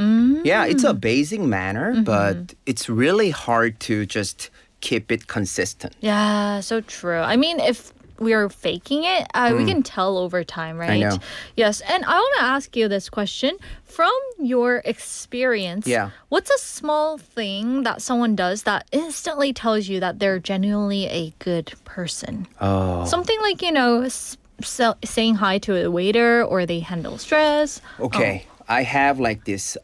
Yeah, it's a basic manner, but it's really hard to just keep it consistent. Yeah, so true. I mean, if we are faking it, we can tell over time, right? I know. Yes, and I want to ask you this question. From your experience, what's a small thing that someone does that instantly tells you that they're genuinely a good person? Oh. Something like, saying hi to a waiter or they handle stress. Okay. I have like this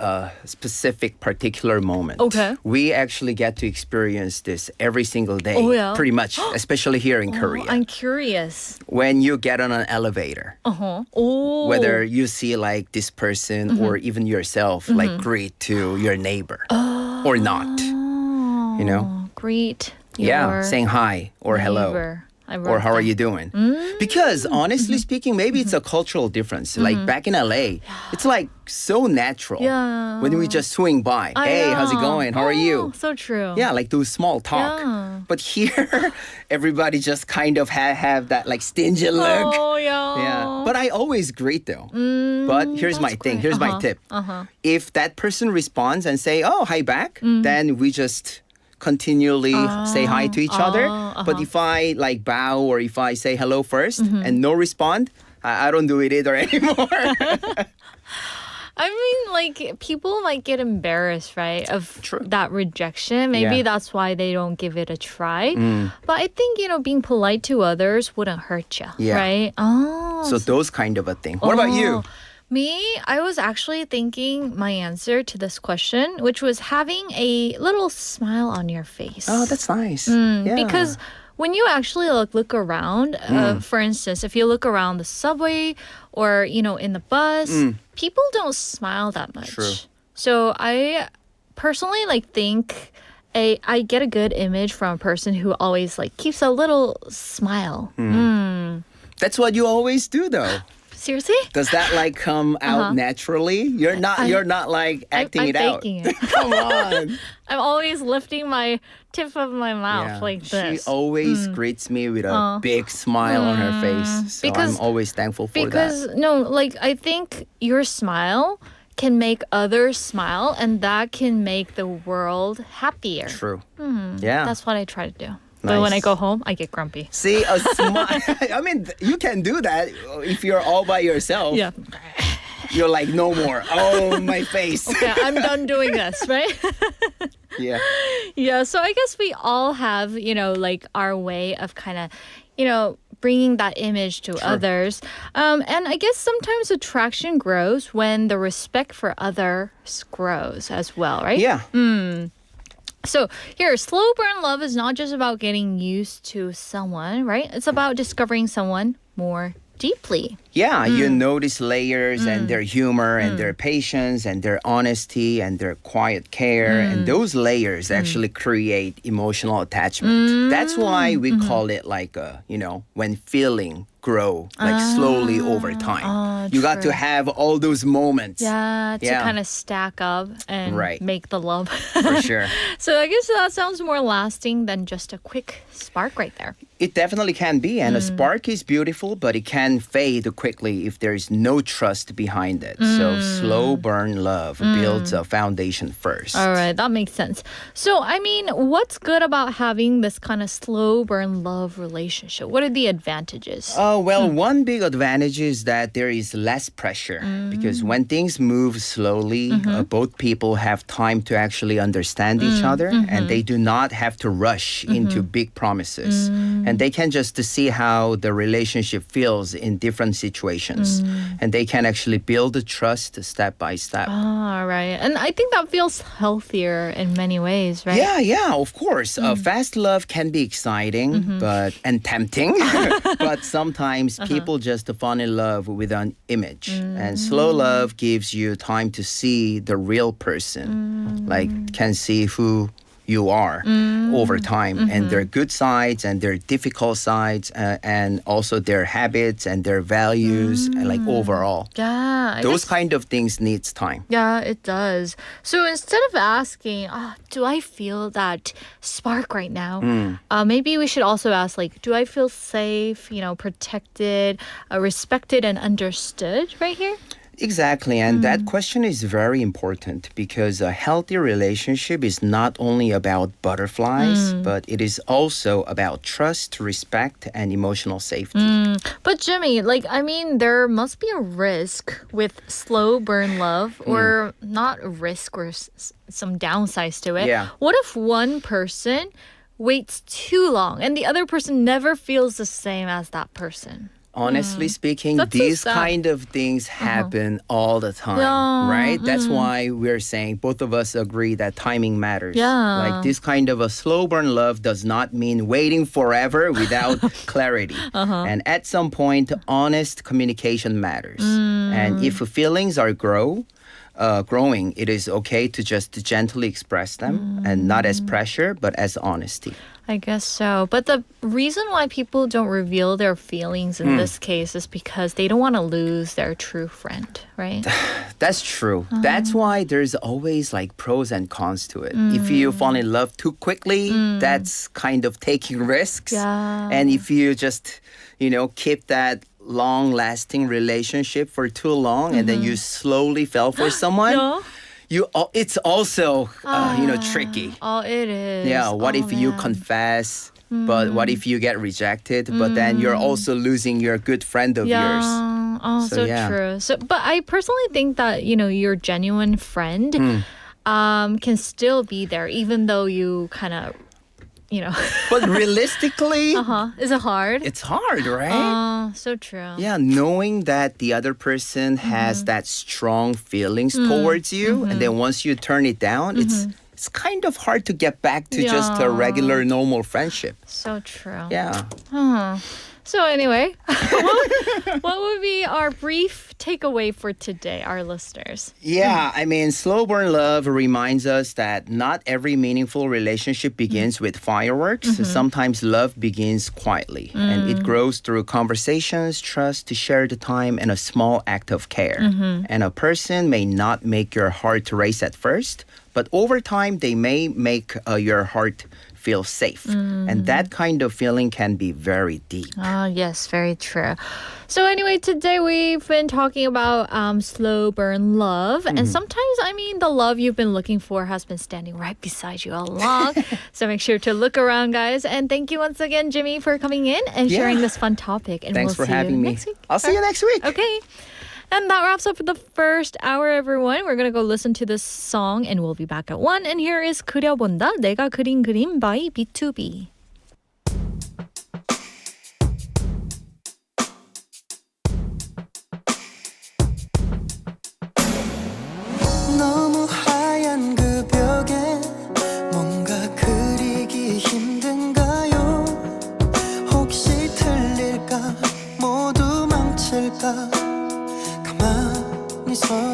specific particular moment. Okay. We actually get to experience this every single day. Oh, yeah? Pretty much, especially here in Korea. I'm curious. When you get on an elevator, Oh. whether you see like this person or even yourself like greet to your neighbor or not, Greet your saying hi or hello. neighbor. Or how are you doing? Because honestly speaking, maybe it's a cultural difference. Like back in LA, it's like so natural. Yeah. When we just swing by. Hey, how's it going? How are you? So true. Yeah, like those small talk. Yeah. But here, everybody just kind of have that like stingy look. Oh, yeah. Yeah. But I always greet though. But here's my thing. Here's my tip. If that person responds and say, oh, hi back, then we just continually say hi to each other. But if I like bow or if I say hello first and no respond, I don't do it either anymore. I mean, like, people might get embarrassed, right, of that rejection. Maybe that's why they don't give it a try. But I think, being polite to others wouldn't hurt you, right? Oh. So those kind of a thing. What about you? Me, I was actually thinking my answer to this question, which was having a little smile on your face. Oh, that's nice. Because when you actually look around, for instance, if you look around the subway or, in the bus, people don't smile that much. True. So I personally think I get a good image from a person who always keeps a little smile. That's what you always do though. Seriously? Does that come out naturally? You're not acting I'm it out. faking it. Come on. I'm always lifting my tip of my mouth like this. She always greets me with a big smile on her face. So I'm always thankful for that. Because I think your smile can make others smile, and that can make the world happier. True. Yeah. That's what I try to do. But when I go home, I get grumpy. See, a smile. I mean, you can do that if you're all by yourself. Yeah. You're like, no more. Oh, my face. Okay, I'm done doing this, right? Yeah. Yeah, so I guess we all have, our way of kind of, bringing that image to others. And I guess sometimes attraction grows when the respect for others grows as well, right? Yeah. So here, slow burn love is not just about getting used to someone, right? It's about discovering someone more deeply. Yeah, you notice layers and their humor and their patience and their honesty and their quiet care. And those layers actually create emotional attachment. That's why we call it like, when feeling grow like slowly over time. You got to have all those moments. Yeah, to kind of stack up and make the love. For sure. So I guess that sounds more lasting than just a quick spark right there. It definitely can be. And a spark is beautiful, but it can fade quickly if there's no trust behind it. So slow burn love builds a foundation first. All right, that makes sense. So, I mean, what's good about having this kind of slow burn love relationship? What are the advantages? One big advantage is that there is less pressure because when things move slowly, both people have time to actually understand each other and they do not have to rush into big promises. And they can just see how the relationship feels in different situations. And they can actually build the trust step by step. All right. And I think that feels healthier in many ways, right? Yeah, of course. Fast love can be exciting and tempting, but sometimes people just fall in love with an image. And slow love gives you time to see the real person, like can see who you are over time and their good sides and their difficult sides and also their habits and their values and like overall. Yeah. Those kind of things needs time. Yeah, it does. So instead of asking, do I feel that spark right now? Maybe we should also ask, like, do I feel safe, protected, respected, and understood right here? Exactly, and that question is very important because a healthy relationship is not only about butterflies, but it is also about trust, respect, and emotional safety. But Jimmy, there must be a risk with slow burn love, or not a risk, or some downsides to it. Yeah. What if one person waits too long and the other person never feels the same as that person? Honestly speaking, That's so these sad. kind of things happen all the time, Yeah. right? That's why we're saying both of us agree that timing matters. Yeah. Like this kind of a slow burn love does not mean waiting forever without clarity. And at some point, honest communication matters. And if feelings are growing, it is okay to just gently express them and not as pressure, but as honesty. I guess so. But the reason why people don't reveal their feelings in this case is because they don't want to lose their true friend, right? That's true. That's why there's always like pros and cons to it. If you fall in love too quickly, that's kind of taking risks. Yeah. And if you just, keep that long-lasting relationship for too long and then you slowly fell for someone, it's also, tricky. Oh, it is. Yeah, what if you man. confess? But what if you get rejected? But then you're also losing your good friend of yours. Oh, so true. So, but I personally think that, your genuine friend can still be there, even though you kind of, But realistically, Is it hard? it's hard, right? So true. Yeah, knowing that the other person has that strong feelings towards you, and then once you turn it down, it's kind of hard to get back to just a regular, normal friendship. So true. Yeah. So anyway, what would be our brief takeaway for today, our listeners? Yeah, slow burn love reminds us that not every meaningful relationship begins with fireworks. Sometimes love begins quietly, and it grows through conversations, trust, shared time, and a small act of care. And a person may not make your heart race at first, but over time, they may make your heart feel safe. And that kind of feeling can be very deep. Oh, yes, very true. So anyway, today we've been talking about slow burn love. And sometimes, the love you've been looking for has been standing right beside you all along. So make sure to look around, guys. And thank you once again, Jimmy, for coming in and sharing this fun topic. And Thanks we'll for see having you me. next week. I'll see you next week. Okay. And that wraps up the first hour, everyone. We're going to go listen to this song and we'll be back at 1. And here is 그려본다, 내가 그린 그림 by B2B. 너무 하얀 그 벽에 뭔가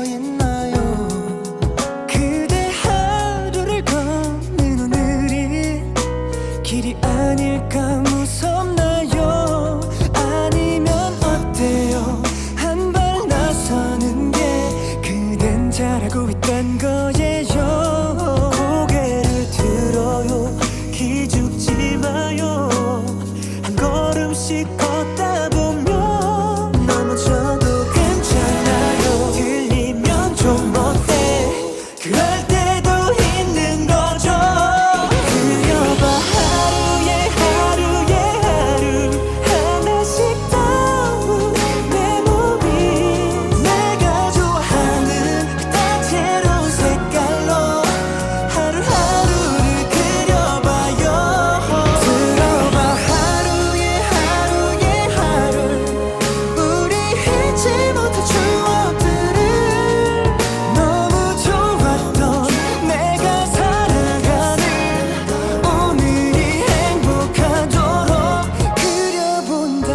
있나요? 그대 하루를 걷는 오늘이 길이 아닐까 무섭나요? 아니면 어때요? 한 발 나서는 게 그댄 잘하고 있단 거예요. 고개를 들어요. 기죽지 마요. 한 걸음씩 걷다 보면 넘어져도 괜찮아요. 들리면 좀 어때? 그럴 때도 있는 거죠. 그려봐 하루에 하루 하나씩 더운 내 몸이 내가 좋아하는 그 다채로운 색깔로 하루하루를 그려봐요. 들어봐 하루에 하루 우리 잊지 못할 추억들을 너무 좋았던 내가 살아가는 오늘이 행복하도록 그려본다.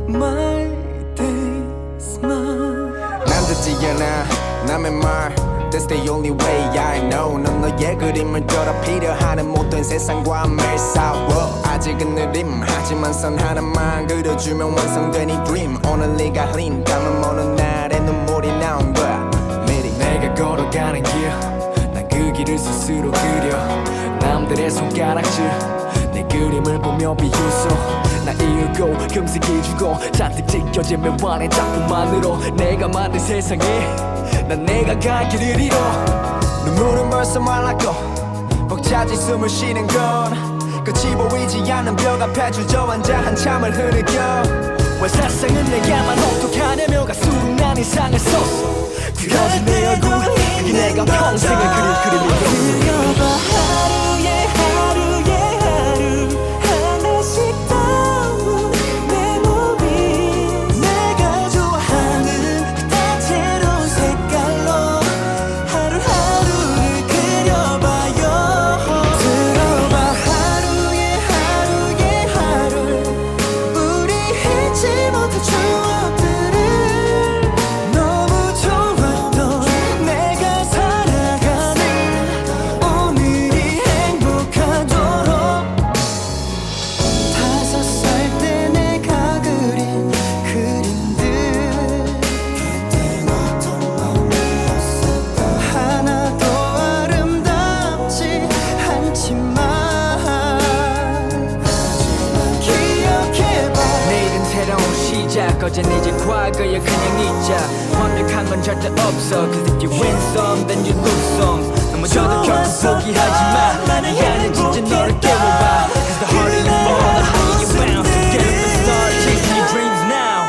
My days, my 난 듣지 않아 남의 말 That's the only way I know 넌 너의 그림을 더럽히려 하는 못된 세상과 매일 싸워 아직은 느림 하지만 선 하나만 그려주면 완성된 이 dream 오늘 네가 흘린 땀은 어느 날에 눈물이 나온 거야 미리 내가 걸어가는 길 난 그 길을 스스로 그려 남들의 손가락질 내 그림을 보며 비웃어 나 이윽고 금세 기주고 잔뜩 찢겨진 매완의 작품만으로 내가 만든 세상에 난 내가 갈 길을 잃어 눈물은 벌써 말랐고 벅차지 숨을 쉬는 건 끝이 보이지 않는 벽 앞에 주저앉아 한참을 흐느껴 왜 세상은 내게만 혹독하냐며 가수로 난 이상을 썼어 그려진 내 얼굴 그게 내가 평생을 그릴 그림이었어 그려봐 하루에 하루 하나씩 더운 내 몸이 내가 좋아하는 그 다채로운 색깔로 하루하루를 그려봐요. 들어봐 하루에 하루 우리 잊지 못할 추억들을 너무 좋았던 내가 살아가는 오늘이 행복하도록 5살 때 내가 그린 그림들 그땐 어떤 마음이었을까 하나도 아름답지 않지만 기억해봐 내일은 새로운 시작 어젠 이제 과거에 그냥 잊자 완벽한 건 절대 없어 Cause if you win some then you lose some 넘어져도 결국 포기하지 마 미안해 진짜 너를 깨워봐 Cause the harder you fall the higher you bounce So get up and start chasing your dreams now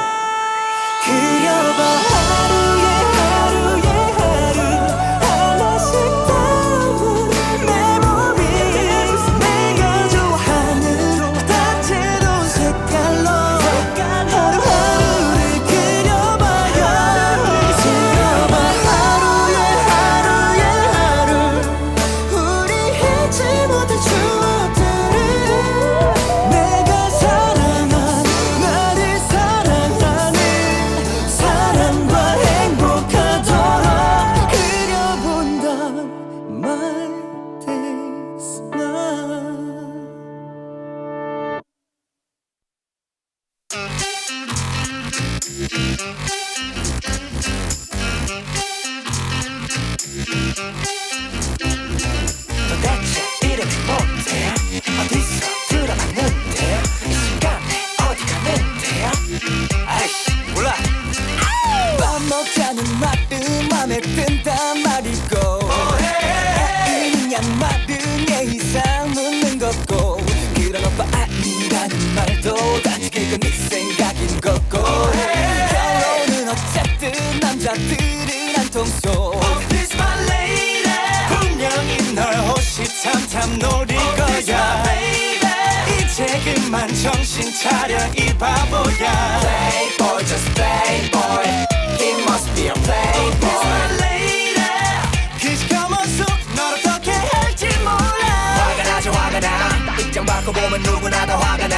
그려봐 하루에 하루 하나씩 더운 내 몸이 내가 좋아하는 그 다채로운 색깔로 하루하루를 그려봐요. 그려봐 하루에 하루 우리 잊지 못할 추억들을 내가 사랑한 나를 사랑하는 사랑과 행복하도록 그려본다. My days, my 도대체 이름이 뭔데 어디서 들어봤는데 이 시간에 어디 가는데요 아이씨 몰라 밥 먹자는 말은 맘에 든단 말이고 그냥 말은 내 이상 묻는 거고 그런 오빠 아니라는 말도 단지 그건 네 생각인 거고 결론은 어쨌든 남자들은 한 통속 This my lady 분명히 널 호시탐탐 노릴 거야 이제 그만 정신 차려 이 바보야 Playboy just playboy He must be a playboy This my lady 그 시커먼 속 널 어떻게 할지 몰라 화가 나죠 화가 나 입장 바꿔 보면 누구나 다 화가 나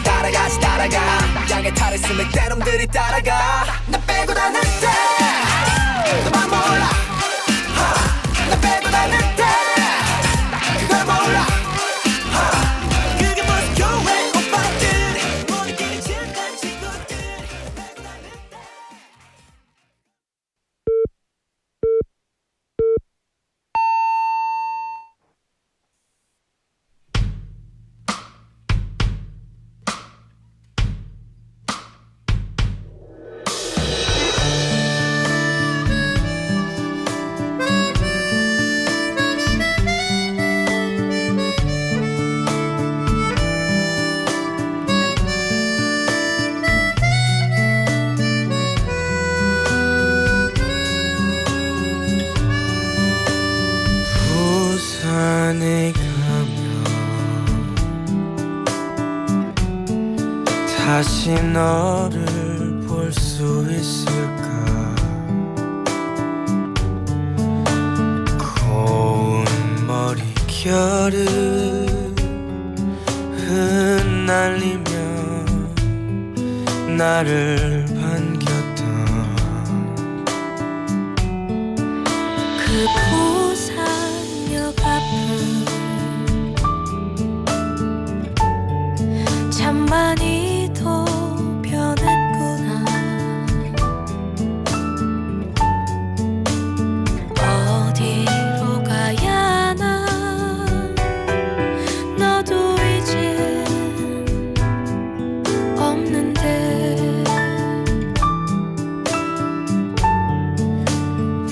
따라가지 따라가 양의 탈을 쓰는 때놈들이 따라가 나 빼고 다 늑대 다시 너를 볼 수 있을까 고운 머릿결을 흩날리며 나를 반겼던 그 부산역 앞은 참 많이도 변했구나 어디로 가야 하나 너도 이제 없는데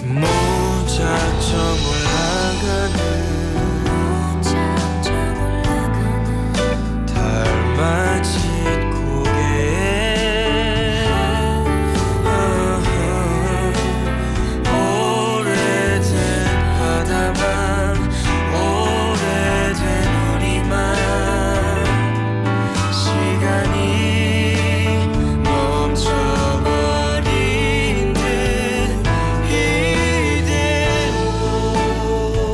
무작정 올라가는 달맞이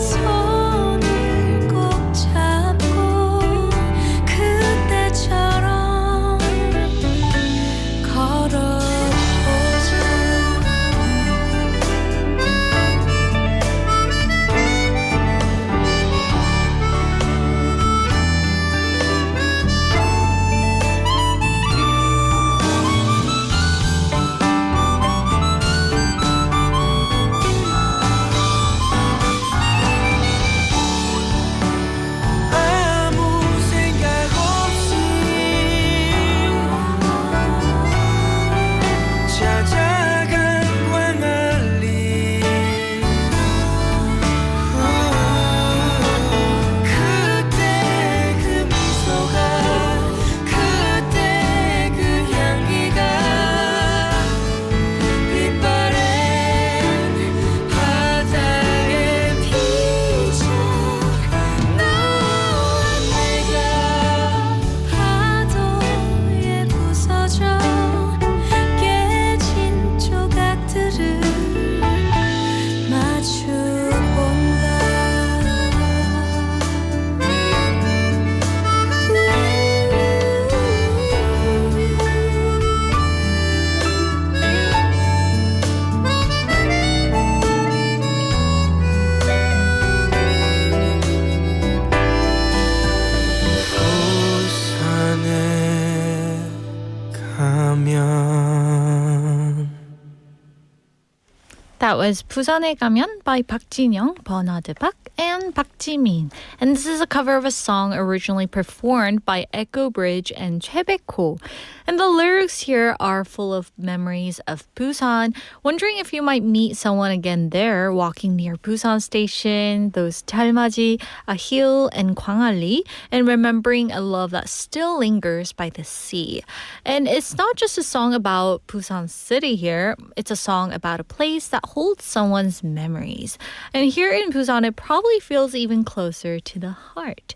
손을 꼭 잡고 그때처럼 걸어보자 아무 생각 없이 찾아간 광안리 그때 그 미소가 그때 그 향기가 빛바랜 바다에 피자 너와 내가 파도에 부서져 깨진 조각들을 마주 본다 부산에 가면 That was 부산에 가면 by 박진영, Bernard Bach, and Park Jimin. And this is a cover of a song originally performed by Echo Bridge and 최백호. And the lyrics here are full of memories of Busan. Wondering if you might meet someone again there walking near Busan Station, those 달맞이, a hill, and 광안리, and remembering a love that still lingers by the sea. And it's not just a song about Busan City here. It's a song about a place that holds someone's memories. And here in Busan, it probably feels even closer to the heart.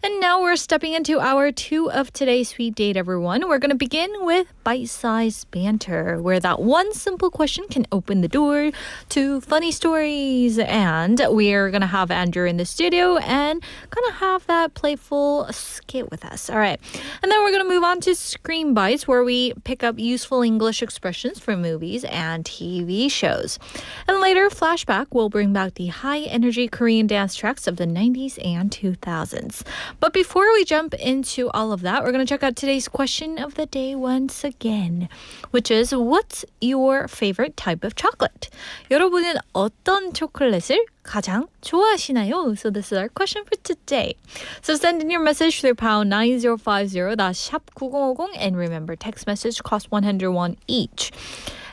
And now we're stepping into hour 2 of today's Sweet Date, everyone. We're going to begin with bite-sized banter, where that one simple question can open the door to funny stories. And we're going to have Andrew in the studio and going to have that playful skit with us. All right. And then we're going to move on to Screen Bites, where we pick up useful English expressions from movies and TV shows. And later, Flashback will bring back the high-energy Korean dance tracks of the 90s and 2000s. But before we jump into all of that, we're going to check out today's question of the day once again, which is, what's your favorite type of chocolate? 여러분은 어떤 초콜릿을 가장 좋아하시나요? So this is our question for today. So send in your message through pound 9050, that's 샵 9050, and remember, text message costs 101 each.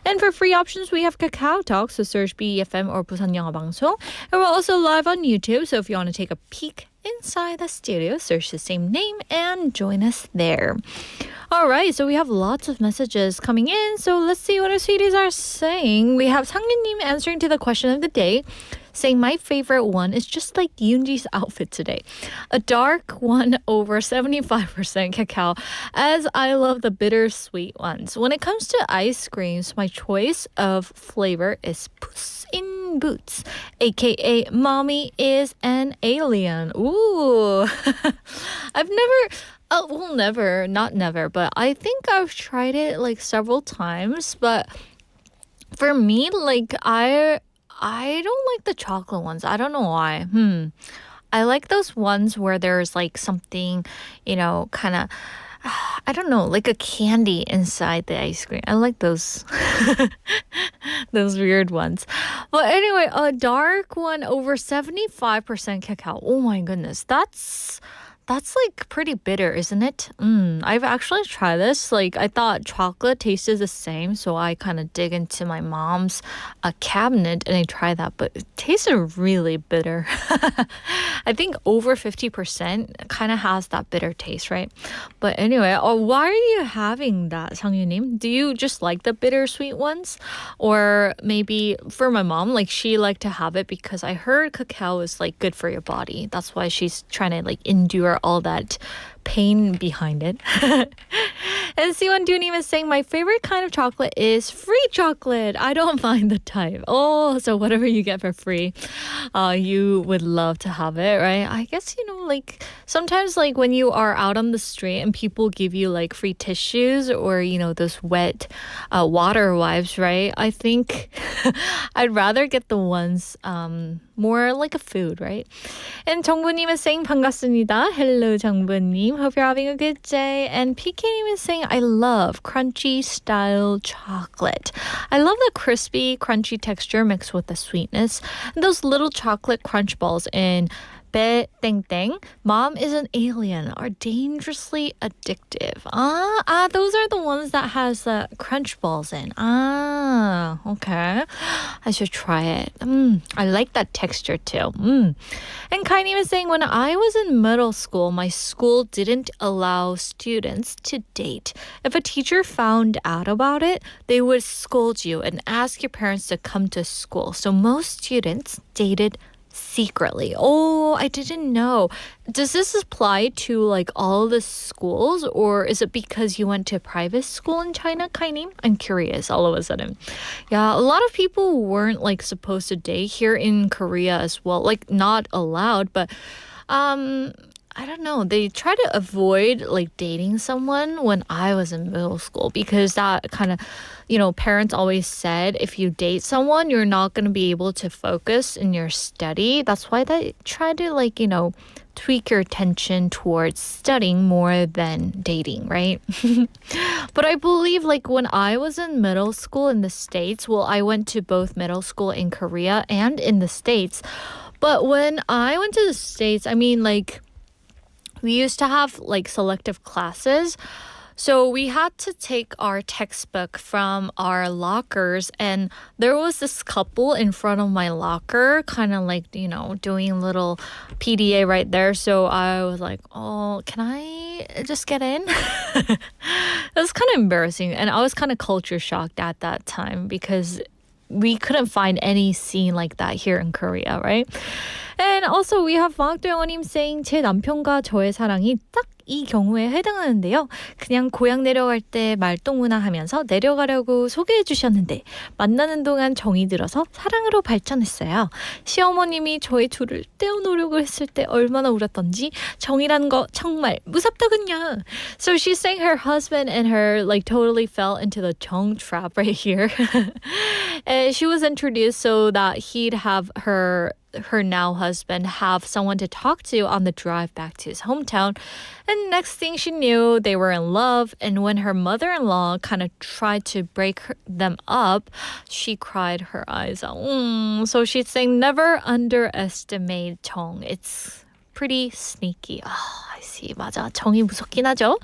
And for free options, we have Kakao Talk, so search BEFM or 부산영어방송. And we're also live on YouTube, so if you want to take a peek inside the studio, search the same name and join us there. All right, so we have lots of messages coming in, so let's see what our sweeties are saying. We have 상윤님 answering to the question of the day. saying my favorite one is just like Yoonji's outfit today. A dark one over 75% cacao, as I love the bittersweet ones. When it comes to ice creams, my choice of flavor is Puss in Boots, aka Mommy is an Alien. Ooh. I've never... Oh, well, not never, but I think I've tried it like several times. But for me, like I don't like the chocolate ones. I don't know why. I like those ones where there's like something, kind of, I don't know, like a candy inside the ice cream. I like those, those weird ones. But anyway, a dark one over 75% cacao. Oh my goodness, that's like pretty bitter, isn't it? I've actually tried this. Like I thought chocolate tasted the same, so I kind of dig into my mom's cabinet and I tried that, but it tasted really bitter. I think over 50% kind of has that bitter taste, right? But anyway, why are you having that, Sang-Yunim? Do you just like the bittersweet ones? Or maybe for my mom, like she liked to have it because I heard cacao is like good for your body. That's why she's trying to like endure all that pain behind it. And Siwon Doonim is saying, my favorite kind of chocolate is free chocolate. I don't mind the type. Oh, so whatever you get for free, you would love to have it, right? I guess, like sometimes like when you are out on the street and people give you like free tissues or, those wet water wipes, right? I think I'd rather get the ones more like a food, right? And 정부님 is saying 반갑습니다. Hello, 정부님. Hope you're having a good day. And PK님 is saying, I love crunchy style chocolate. I love the crispy, crunchy texture mixed with the sweetness. And those little chocolate crunch balls in Be Teng Teng, Mom is an Alien, are dangerously addictive. Those are the ones that has the crunch balls in. Okay. I should try it. I like that texture too. And Kaini was saying, when I was in middle school, my school didn't allow students to date. If a teacher found out about it, they would scold you and ask your parents to come to school. So most students dated secretly. Oh, I didn't know. Does this apply to like all the schools, or is it because you went to a private school in China, Kainim? I'm curious all of a sudden. Yeah, a lot of people weren't like supposed to date here in Korea as well. Like not allowed, but I don't know. They try to avoid like dating someone when I was in middle school because that kind of, parents always said if you date someone, you're not going to be able to focus in your study. That's why they try to like, tweak your attention towards studying more than dating, right? But I believe like when I was in middle school in the States, well, I went to both middle school in Korea and in the States. But when I went to the States, I mean like, we used to have like selective classes. So we had to take our textbook from our lockers, and there was this couple in front of my locker kind of like, doing a little PDA right there. So I was like, oh, can I just get in? It was kind of embarrassing. And I was kind of culture shocked at that time because we couldn't find any scene like that here in Korea, right? And also we have 박도영님 saying 제 남편과 저의 사랑이 딱 이 경우에 해당하는데요. 그냥 고향 내려갈 때 말동무나 하면서 내려가려고 소개해 주셨는데 만나는 동안 정이 들어서 사랑으로 발전했어요. 시어머님이 저희 둘을 떼어놓으려고 했을 때 얼마나 울었던지 정이라는 거 정말 무섭더군요. So she's saying her husband and her like totally fell into the 정 trap right here. And she was introduced so that he'd have her now husband have someone to talk to on the drive back to his hometown. And next thing she knew, they were in love. And when her mother-in-law kind of tried to break them up, she cried her eyes out. So she's saying never underestimate Chong. It's pretty sneaky. I see. 맞아. 정이 무섭긴 하죠.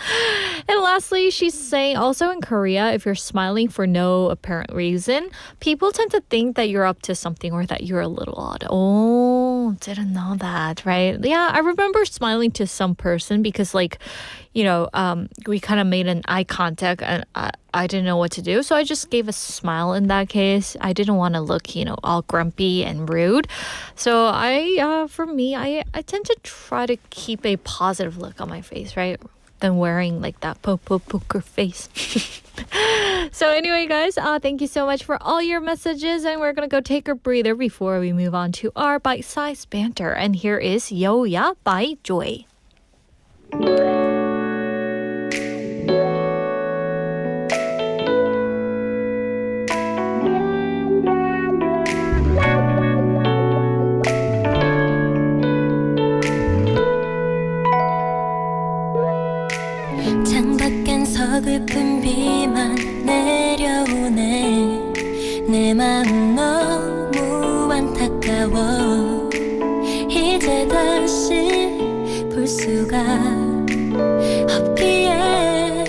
And lastly, she's saying also in Korea, if you're smiling for no apparent reason, people tend to think that you're up to something or that you're a little odd. Oh, didn't know that, right? Yeah, I remember smiling to some person because like, we kind of made an eye contact and I didn't know what to do. So I just gave a smile in that case. I didn't want to look, all grumpy and rude. So for me, I tend to try to keep a positive look on my face, right? Than wearing like that poker face. So anyway, guys, thank you so much for all your messages. And we're going to go take a breather before we move on to our bite-sized banter. And here is Yoya by Joy. 창밖엔 서글픈 비만 내려오네 내 마음 너무 안타까워 이제 다시 볼 수가 없기에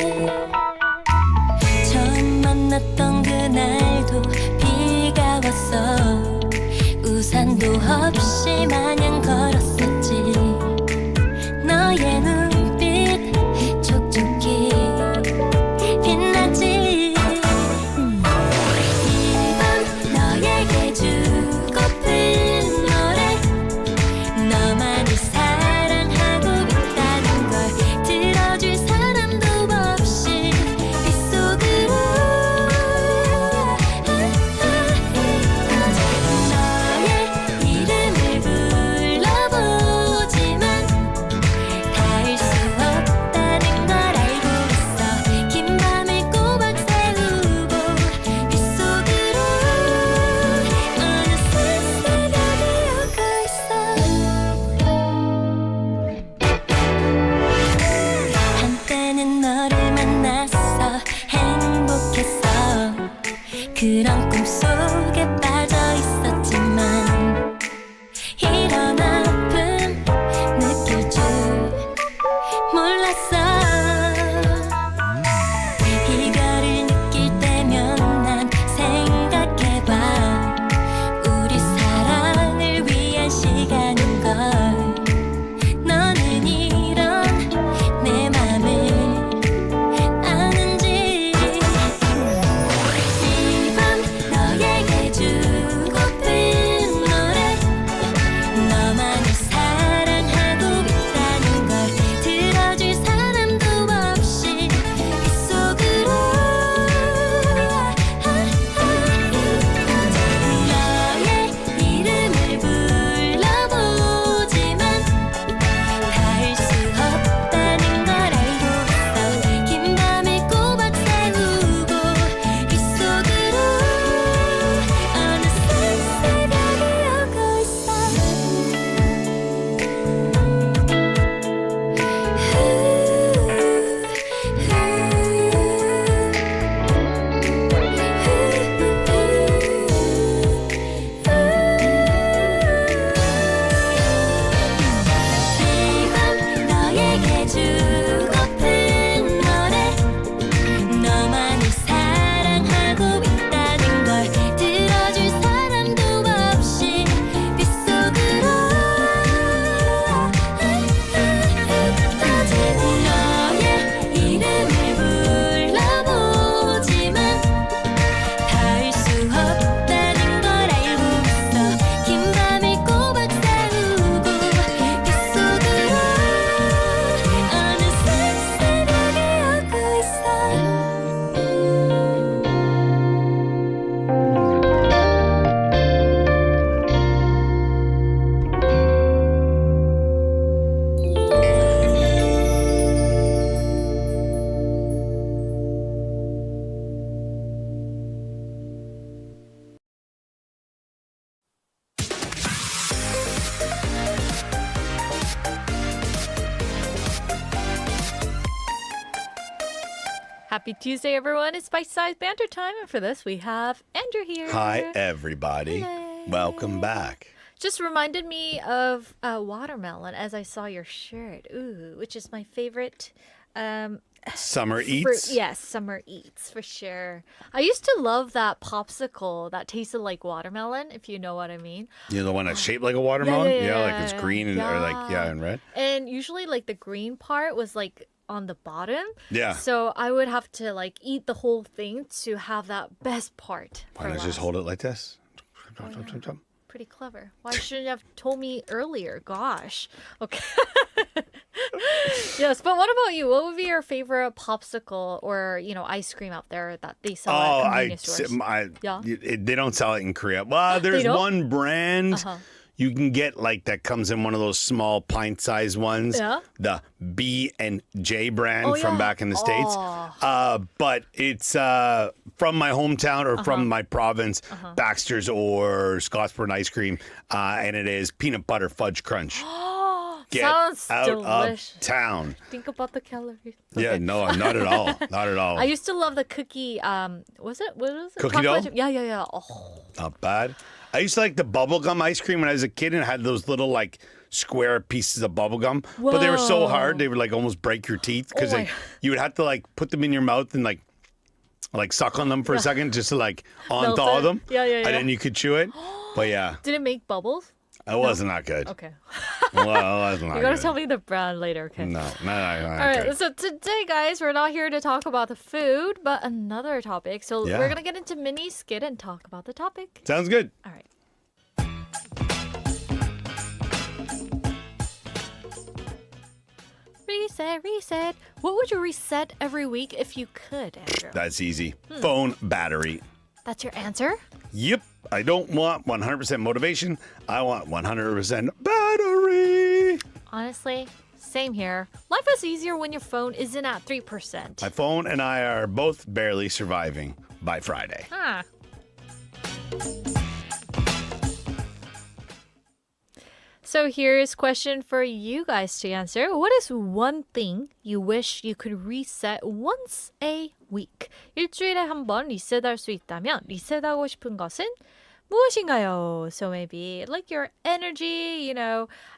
처음 만났던 그날도 비가 왔어 우산도 없이 마냥 걸었었지 너의 눈빛 촉촉히 빛나지 이밤 너에게 주고픈 노래 너만을 사랑하고 있다는 걸 들어줄 사람도 없이 빗속으로 너의 이름을 불러보지만 닿을 수 없다는 걸 알고 있어 긴 밤을 꼬박 새우고 빗속으로 어느새 새벽이 오고 있어 한때는 너를 만나서 행복했어 그런 꿈속에 빠져 있었지만 이런 아픔 느낄 줄 몰랐어 이별을 느낄 때면 난 생각해봐 우리 사랑을 위한 시간인걸 너는 이런 내 맘을 아는지 이밤 너에게 주고픈 노래 너만을 사랑하고 있다는 걸 들어줄 사람도 없이 빗속으로 너의 이름을 불러보지만 닿을 수 없다는 걸 알고 있어 긴 밤을 꼬박 새우고 빗속으로 어느새 새벽이 오고 있어 이밤 너에게 주고픈 노래 너만을 사랑하고 있다는 걸 들어줄 사람도 없이 빗속으로 너의 이름을 불러보지만 닿을 수 없다는 걸 알고 있어 긴 밤을 꼬박 새우고 빗속으로 어느새 새벽이 오고 있어 Happy Tuesday, everyone. It's bite-sized banter time. And for this, we have Andrew here. Hi, everybody. Hello. Welcome back. Just reminded me of watermelon as I saw your shirt. Ooh, which is my favorite Summer fruit. eats. Yes, summer eats for sure. I used to love that popsicle that tasted like watermelon, if you know what I mean. You know the one that's shaped like a watermelon? yeah, like it's green and or like yeah. and red. And usually like the green part was like on the bottom. Yeah. So I would have to like eat the whole thing to have that best part. Why not just hold it like this? Pretty clever. Why shouldn't you have told me earlier? Gosh. Okay. Yes, but what about you? What would be your favorite popsicle or, ice cream out there that they sell at convenience stores? They don't sell it in Korea. Well, there's one brand you can get like that comes in one of those small pint-sized ones. Yeah. The B&J brand from back in the States. But it's from my hometown or from my province, Baxter's or Scottsburn ice cream. And it is peanut butter fudge crunch. Get Sounds out delicious. of town. Think about the calories. Yeah, no, not at all. Not at all. I used to love the cookie. What was it? Cookie dough? Yeah. Oh. Not bad. I used to like the bubblegum ice cream when I was a kid and it had those little like square pieces of bubblegum. But they were so hard, they would like almost break your teeth because you would have to like put them in your mouth and like suck on them for a second just to like unthaw them. Yeah. And then you could chew it. But yeah. Did it make bubbles? It wasn't that good. Okay. Well, it wasn't that You gotta good. tell me the brand later, okay? No. All right, so today, guys, we're not here to talk about the food, but another topic. So we're gonna get into mini skit and talk about the topic. Sounds good. All right. Reset. What would you reset every week if you could, Andrew? That's easy. Phone battery. That's your answer? Yep. I don't want 100% motivation. I want 100% battery. Honestly, same here. Life is easier when your phone isn't at 3%. My phone and I are both barely surviving by Friday. Huh. So here's a question for you guys to answer. What is one thing you wish you could reset once a week? 일주일에 한 번 리셋할 수 있다면 리셋하고 싶은 것은 무엇인가요? So maybe like your energy,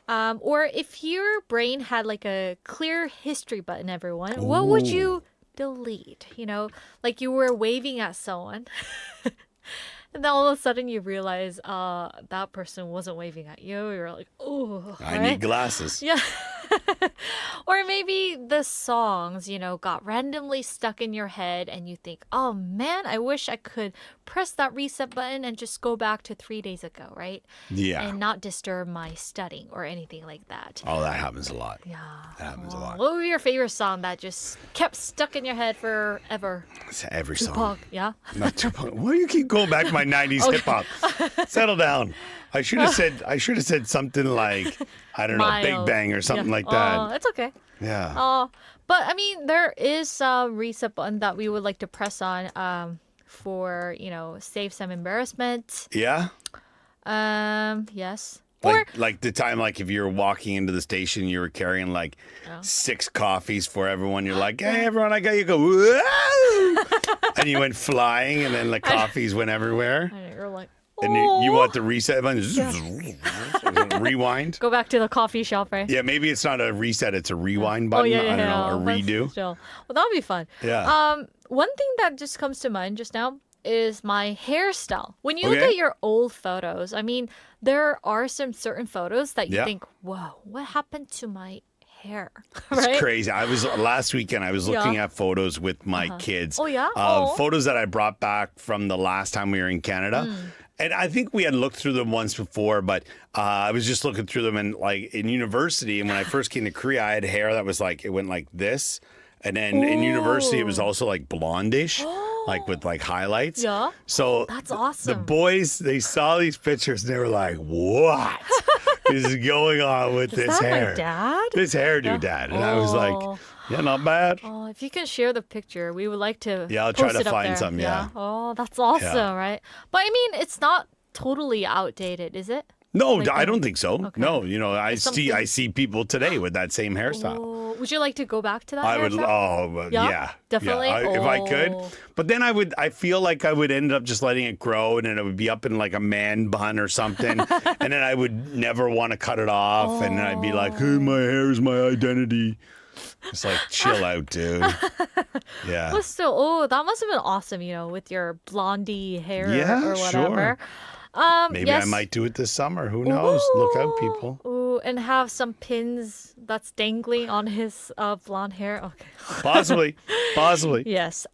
or if your brain had like a clear history button, everyone, what would you delete? Like you were waving at someone. And then all of a sudden you realize that person wasn't waving at you. You're like, oh. I need glasses. Yeah. Or maybe the songs, got randomly stuck in your head and you think, oh man, I wish I could press that reset button and just go back to 3 days ago, right? Yeah. And not disturb my studying or anything like that. Oh, that happens a lot. Yeah. That happens a lot. What would be your favorite song that just kept stuck in your head forever? It's every song. Tupac, yeah? Not Tupac. Why do you keep going back to my 90s hip hop? Settle down. I should have said something like, I don't know, Big Mild. Bang or something like Oh, that. it's okay. Yeah. But I mean, there is a reset button that we would like to press on for, save some embarrassment. Yeah? Yes. Or Like the time, like if you were walking into the station, you were carrying like 6 coffees for everyone. You're like, hey, everyone, I got you. Go, whoa! And you went flying, and then the coffees went everywhere. and you're like, And you want the reset button, rewind. go back to the coffee shop, right? Yeah, maybe it's not a reset; it's a rewind button. I don't know, a but redo. Still. Well, that would be fun. Yeah. One thing that just comes to mind just now is my hairstyle. When you look Okay. at your old photos, I mean, there are some certain photos that you Yeah. think, whoa, what happened to my hair? It's Right? crazy. Last weekend. I was looking at photos with my kids. Oh, yeah? Of Oh. photos that I brought back from the last time we were in Canada. And I think we had looked through them once before, but I was just looking through them and like in university. And when I first came to Korea, I had hair that was like, it went like this. And then in university, it was also like blondish, like with like highlights. Yeah. So That's the awesome. boys, they saw these pictures and they were like, what is going on with this Is that hair? my dad? This hairdo, Dad. And I was like, Oh. yeah, not bad. Oh, if you can share the picture, we would like to. Yeah, I'll try post to it up find there. some, yeah. Oh, that's awesome, Yeah. right? But I mean, it's not totally outdated, is it? No, Like I the- don't think so. Okay. No, I something- see people today with that same hairstyle. Oh, would you like to go back to that? I would. hairstyle? Oh, Yeah? yeah, Definitely? Yeah, if I could, Oh. but then I feel like I would end up just letting it grow, and then it would be up in like a man bun or something, and then I would never want to cut it off, and then I'd be like, "Hey, my hair is my identity." It's like, chill out, dude. Yeah. But still, that must have been awesome, with your blondie hair Yeah, or whatever. sure. Maybe yes. I might do it this summer. Who knows? Look out, people. Ooh, and have some pins that's dangling on his blonde hair? Okay. Possibly. Yes.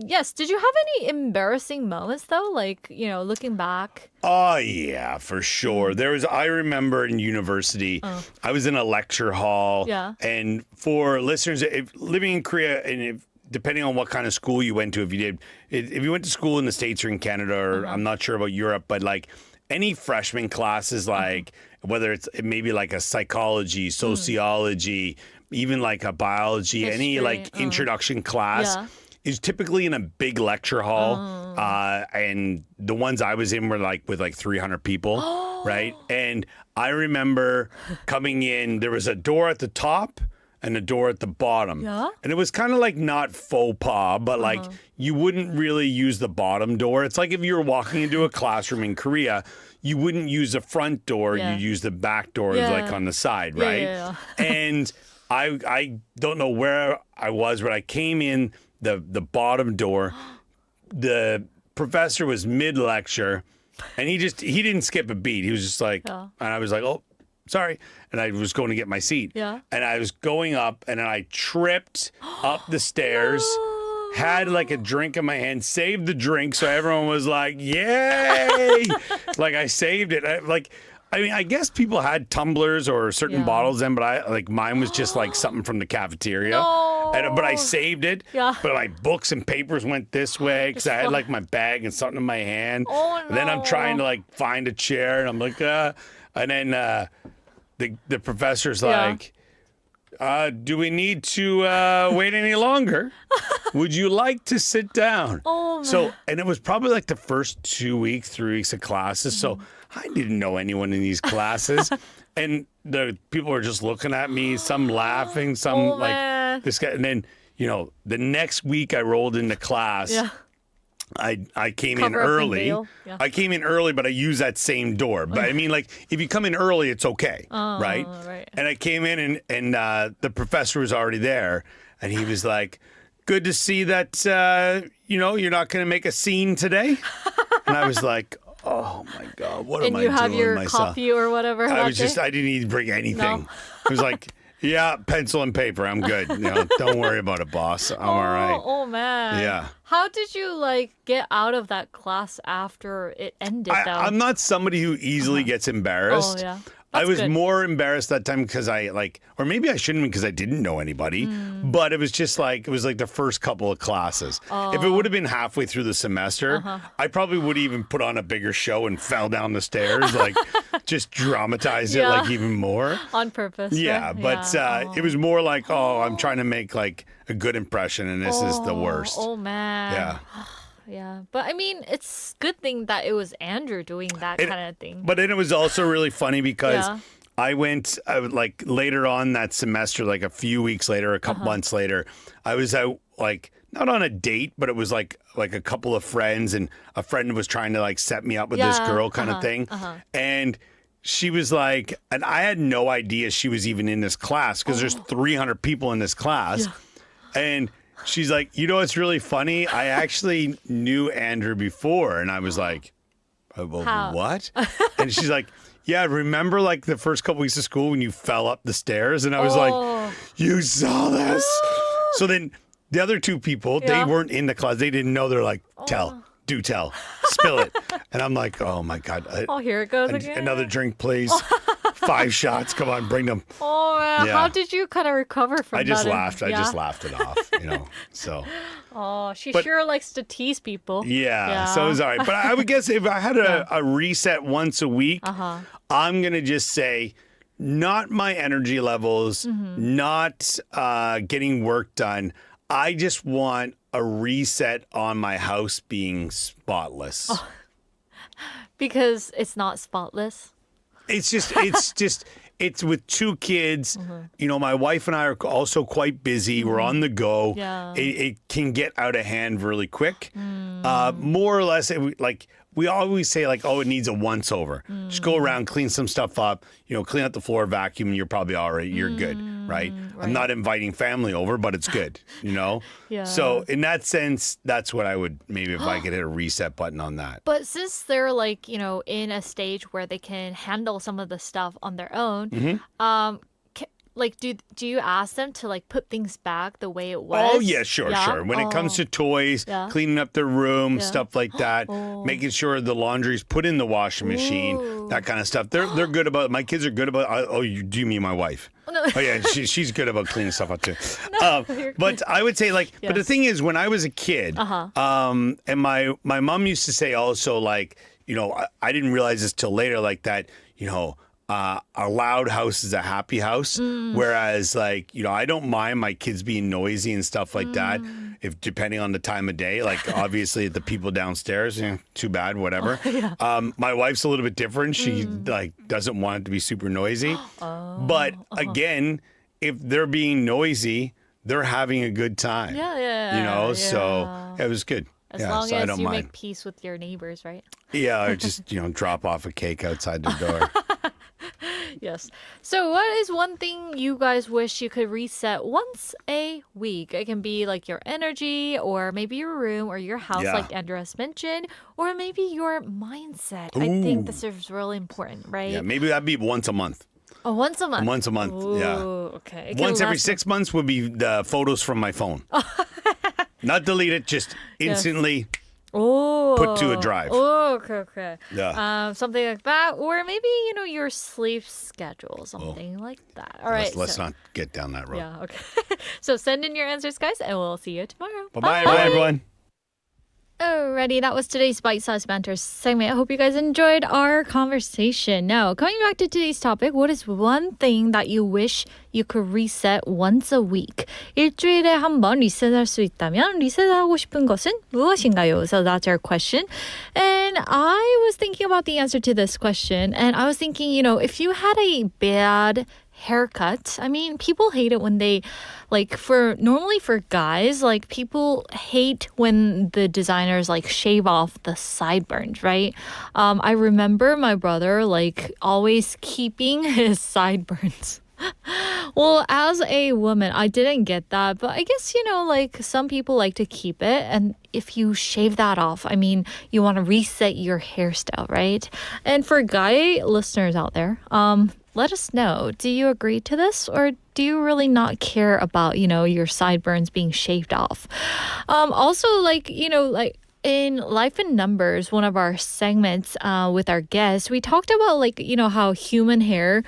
Yes. Did you have any embarrassing moments though? Like, looking back? Oh yeah, for sure. I remember in university, I was in a lecture hall. Yeah. And for listeners, living in Korea, and depending on what kind of school you went to, if you went to school in the States or in Canada, or I'm not sure about Europe, but like any freshman classes, like whether it's maybe like a psychology, sociology, even like a biology, any like introduction class is typically in a big lecture hall. And the ones I was in were like with like 300 people, right? And I remember coming in, there was a door at the top and a door at the bottom. Yeah? And it was kind of like not faux pas, but like you wouldn't really use the bottom door. It's like if you were walking into a classroom in Korea, you wouldn't use the front door, you use the back door like on the side, right? Yeah. And I don't know where I was, but I came in the bottom door. The professor was mid-lecture, and he didn't skip a beat. He was just like, and I was like, oh, sorry. And I was going to get my seat. Yeah. And I was going up, and then I tripped up the stairs, had like a drink in my hand, saved the drink, so everyone was like, yay! Like I saved it. I mean, I guess people had tumblers or certain bottles then, but mine was just like something from the cafeteria. No. But I saved it. Yeah. But my books and papers went this way because I had like my bag and something in my hand. Oh, And then I'm no. trying to like find a chair, and I'm like, and then the professor's like, do we need to wait any longer? Would you like to sit down? Oh, man. So, and it was probably like the first 2 weeks, 3 weeks of classes. So I didn't know anyone in these classes. And the people were just looking at me, some laughing, some man. this guy. And then, the next week I rolled into class. Yeah. I came Cover in up and early. bail. Yeah. I came in early, but I used that same door. But I mean, like, if you come in early, it's okay, right? Right. And I came in, and the professor was already there, and he was like, "Good to see that you're not going to make a scene today." And I was like, "Oh my God, what am I And you doing have your myself?" coffee or whatever. I that day? didn't even bring anything. No. I was like, "Yeah, pencil and paper, I'm good. Don't worry about it, boss. I'm all right." Oh man. Yeah. How did you get out of that class after it ended though? I'm not somebody who easily gets embarrassed. Oh, yeah. I That's was good. more embarrassed that time because or maybe I shouldn't because I didn't know anybody, but it was just it was like the first couple of classes. If it would have been halfway through the semester, I probably would have even put on a bigger show and fell down the stairs, just dramatized it even more. On purpose. Yeah, right? but Yeah. it was more like, I'm trying to make a good impression, and this is the worst. Oh man. Yeah. Yeah, but I mean, it's good thing that it was Andrew doing that kind of thing. But then it was also really funny because Yeah. I went later on that semester, a few weeks later, a couple months later, I was out not on a date, but it was like a couple of friends, and a friend was trying to set me up with this Yeah, girl kind of thing, and she was and I had no idea she was even in this class because there's 300 people in this class, and she's like, it's really funny. I actually knew Andrew before. And I was like, well, How? what? And she's like, yeah, remember the first couple weeks of school when you fell up the stairs? And I was like, you saw this? So then the other two people, they weren't in the class. They didn't know. They're like, do tell, spill it. And I'm like, oh my God. Here it goes again. Another drink, please. 5 shots. Come on, bring them. Oh man, Yeah. how did you kind of recover from that? I just laughed. Yeah. I just laughed it off, so. Oh, she But- sure likes to tease people. Yeah, so it was all right. But I would guess if I had a reset once a week, I'm going to just say not my energy levels, not getting work done. I just want a reset on my house being spotless. Because it's not spotless. It's with 2 kids. My wife and I are also quite busy. We're on the go. Yeah. It can get out of hand really quick. More or less, we always say like, oh, it needs a once over. Just go around, clean some stuff up, clean out the floor, vacuum, and you're probably all right. You're good, right? I'm not inviting family over, but it's good, Yeah. So in that sense, that's what I would maybe if I could hit a reset button on that. But since they're like, in a stage where they can handle some of the stuff on their own, like do you ask them to like put things back the way it was? Oh yeah, sure. When it comes to toys, cleaning up their room, stuff like that, making sure the laundry's put in the washing machine, that kind of stuff. They're good about. My kids are good about. Do you mean my wife? No. Oh yeah, she's good about cleaning stuff up too. But I would say but the thing is, when I was a kid, and my mom used to say also like, I didn't realize this till later, like that, a loud house is a happy house. Whereas like, I don't mind my kids being noisy and stuff like that. If depending on the time of day, like obviously the people downstairs, too bad, whatever. My wife's a little bit different. She like doesn't want it to be super noisy. But again, if they're being noisy, they're having a good time. So it was good. As long so I as don't you mind. make peace with your neighbors, right? Yeah, or just, drop off a cake outside the door. Yes. So what is one thing you guys wish you could reset once a week? It can be like your energy or maybe your room or your house, like Andreas mentioned, or maybe your mindset. I think this is really important, right? Yeah, maybe that'd be once a month. Oh, once a month. Once a month, yeah. Okay. It can Once every last 6 months would be the photos from my phone. Not delete it, just instantly put to a drive. Oh, okay. Yeah. Something like that. Or maybe, your sleep schedule, something like that. All right. Let's not get down that road. Yeah, okay. So send in your answers, guys, and we'll see you tomorrow. Bye-bye, everyone. Alrighty, that was today's Bite-Sized Banter segment. I hope you guys enjoyed our conversation. Now, coming back to today's topic, what is one thing that you wish you could reset once a week? 일주일에 한 번 리셋할 수 있다면 리셋하고 싶은 것은 무엇인가요? So that's our question. And I was thinking about the answer to this question, and I was thinking, if you had a bad haircut. I mean, people hate it when they normally for guys, like people hate when the designers like shave off the sideburns, right? I remember my brother like always keeping his sideburns. Well, as a woman, I didn't get that, but I guess, like some people like to keep it. And if you shave that off, I mean, you want to reset your hairstyle, right? And for guy listeners out there, let us know. Do you agree to this, or do you really not care about, your sideburns being shaved off? Also, in Life in Numbers, one of our segments with our guests, we talked about how human hair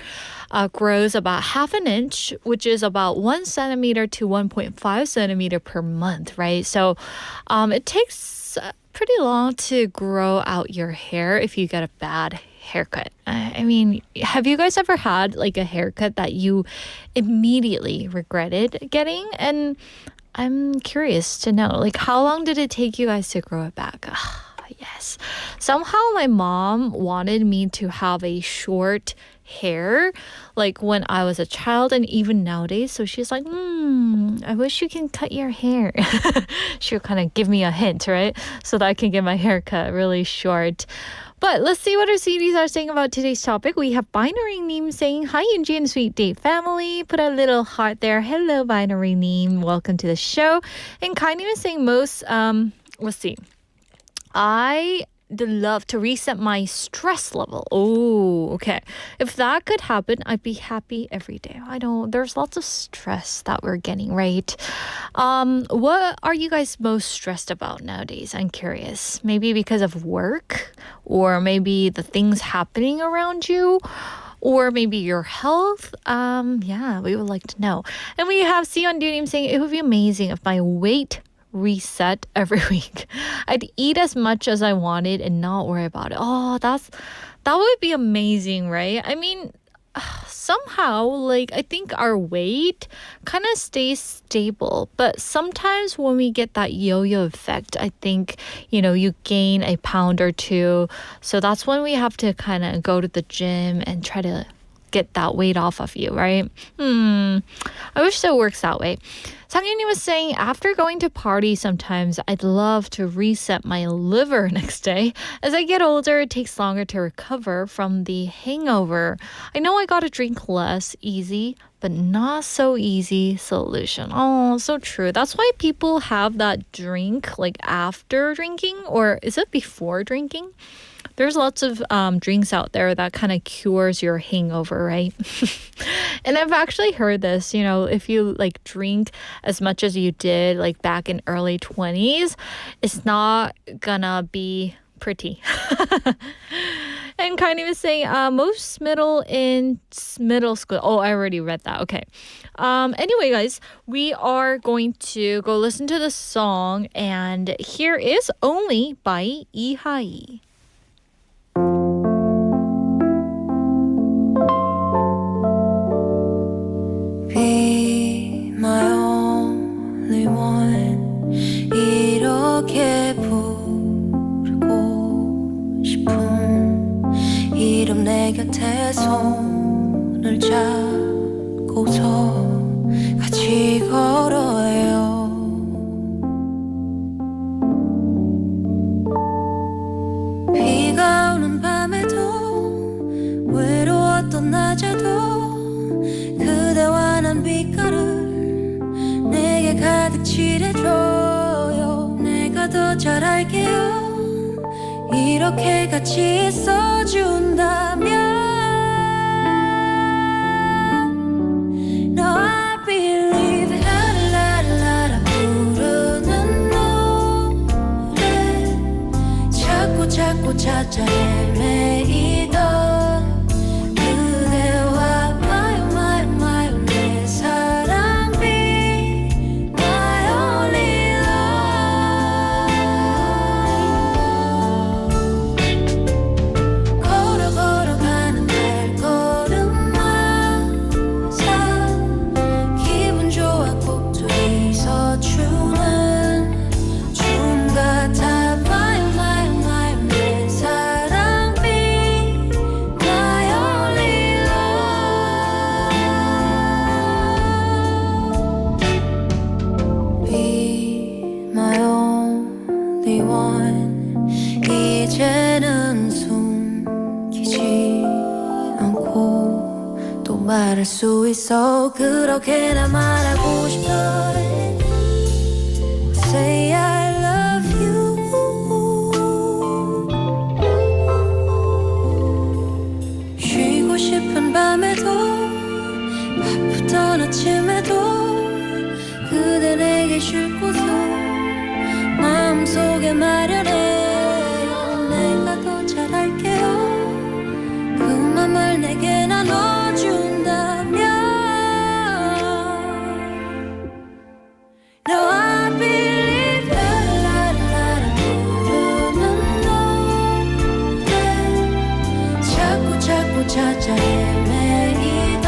grows about half an inch, which is about 1 centimeter to 1.5 centimeter per month, right? So it takes pretty long to grow out your hair if you get a bad haircut. I mean, have you guys ever had like a haircut that you immediately regretted getting? And I'm curious to know, how long did it take you guys to grow it back? Yes. Somehow my mom wanted me to have a short hair, when I was a child and even nowadays. So she's like, I wish you can cut your hair. She'll kind of give me a hint, right? So that I can get my hair cut really short. But let's see what our CDs are saying about today's topic. We have Binary Neem saying, hi, Yunji and Sweet Date family. Put a little heart there. Hello, Binary Neem. Welcome to the show. And Kai Neem is saying let's see. I love to reset my stress level. Oh, okay. If that could happen, I'd be happy every day. I know there's lots of stress that we're getting, right? What are you guys most stressed about nowadays? I'm curious. Maybe because of work, or maybe the things happening around you, or maybe your health. Yeah, we would like to know. And we have Sion Dunim saying, it would be amazing if my weight reset every week. I'd eat as much as I wanted and not worry about it. Oh, that would be amazing, right? I mean, somehow, I think our weight kind of stays stable, but sometimes when we get that yo-yo effect, I think, you gain a pound or two. So that's when we have to kind of go to the gym and try to get that weight off of you, right? I wish it works that way. 상윤이 was saying, after going to parties sometimes, I'd love to reset my liver next day. As I get older, it takes longer to recover from the hangover. I know I gotta drink less, easy, but not so easy solution. Oh, so true. That's why people have that drink like after drinking, or is it before drinking? There's lots of drinks out there that kind of cures your hangover, right? And I've actually heard this, you know, if you like drink as much as you did like back in early 20s, it's not gonna be pretty. And Kylie was saying, most middle school. Oh, I already read that. Okay. Anyway, guys, we are going to go listen to the song, and here is Only by Heize. Be my only one 이렇게 부르고 싶은 이름 내 곁에 손을 잡고서 같이 걸어요 비가 오는 밤에도 외로웠던 낮에도 그대와 난 빛깔을 내게 가득 칠해줘요 내가 더 잘 알게요 이렇게 같이 있어준다면 No, I believe 라라라라 부르는 노래 자꾸 찾아 헤매이던 말할 수 있어 그렇게나 말하고 싶더래 Say I love you 쉬고 싶은 밤에도 바쁘던 아침에도 그대 내게 쉴 곳을 마음속에 마련해요 내가 더 잘할게요 그 맘을 내게 나눠준다면 No, I believe 라라라라 부르는 노래 자꾸 찾아 헤매이던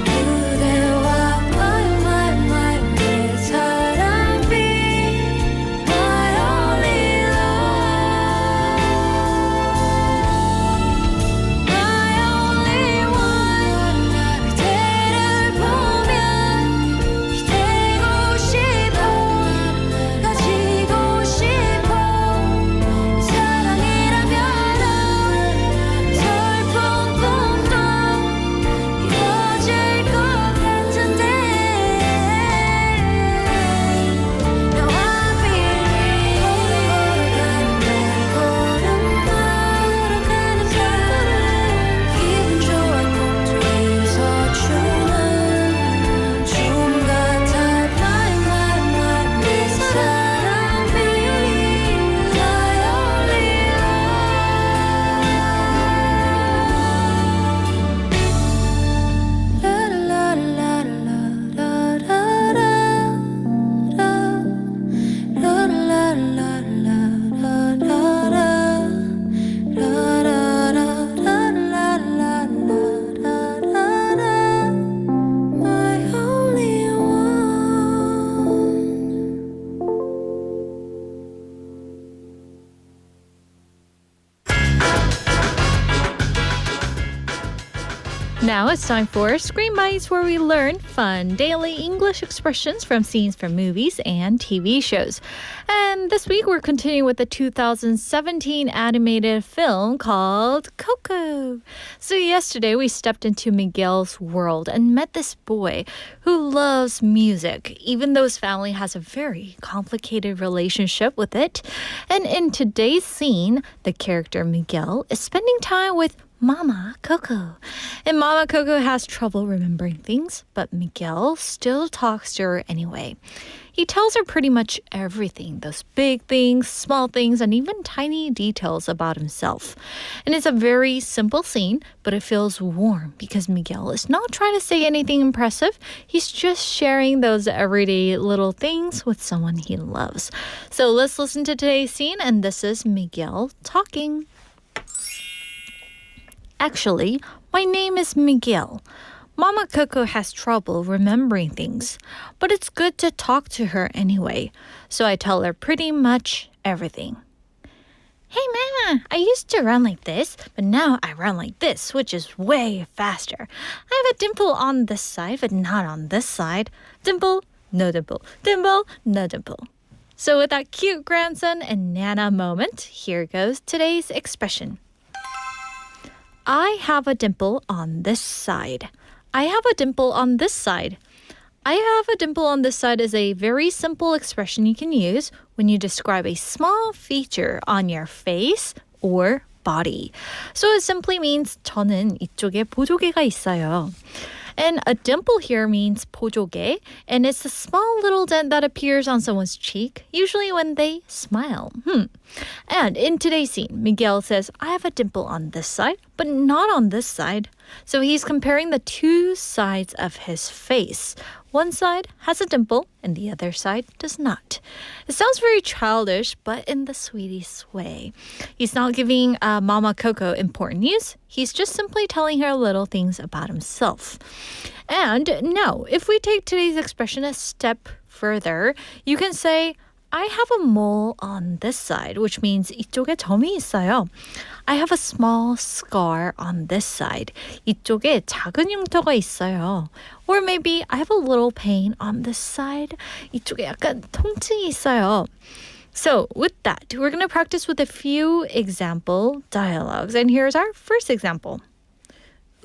그대와 my 내 사랑 be my only love My only one 그대를 보면 기대고 싶어 가지고 싶어 사랑이라면은 덜 펑펑 Now it's time for Screen Bites, where we learn fun daily English expressions from scenes from movies and TV shows. And this week we're continuing with the 2017 animated film called Coco. So yesterday we stepped into Miguel's world and met this boy who loves music, even though his family has a very complicated relationship with it. And in today's scene, the character Miguel is spending time with Mama Coco. And Mama Coco has trouble remembering things, but Miguel still talks to her anyway. He tells her pretty much everything, those big things, small things, and even tiny details about himself. And it's a very simple scene, but it feels warm because Miguel is not trying to say anything impressive. He's just sharing those everyday little things with someone he loves. So let's listen to today's scene, and this is Miguel talking. Actually, my name is Miguel. Mama Coco has trouble remembering things, but it's good to talk to her anyway, so I tell her pretty much everything. Hey Mama, I used to run like this, but now I run like this, which is way faster. I have a dimple on this side, but not on this side. Dimple, no dimple. Dimple, no dimple. So with that cute grandson and Nana moment, here goes today's expression. I have a dimple on this side. I have a dimple on this side. I have a dimple on this side is a very simple expression you can use when you describe a small feature on your face or body. So it simply means 저는 이쪽에 보조개가 있어요. And a dimple here means 보조개, and it's a small little dent that appears on someone's cheek, usually when they smile. And in today's scene, Miguel says, I have a dimple on this side, but not on this side. So he's comparing the two sides of his face. One side has a dimple and the other side does not. It sounds very childish, but in the sweetest way. He's not giving Mama Coco important news. He's just simply telling her little things about himself. And now, if we take today's expression a step further, you can say, I have a mole on this side, which means 이쪽에 점이 있어요. I have a small scar on this side. 이쪽에 작은 흉터가 있어요. Or maybe I have a little pain on this side. 이쪽에 약간 통증이 있어요. So with that, we're going to practice with a few example dialogues. And here's our first example.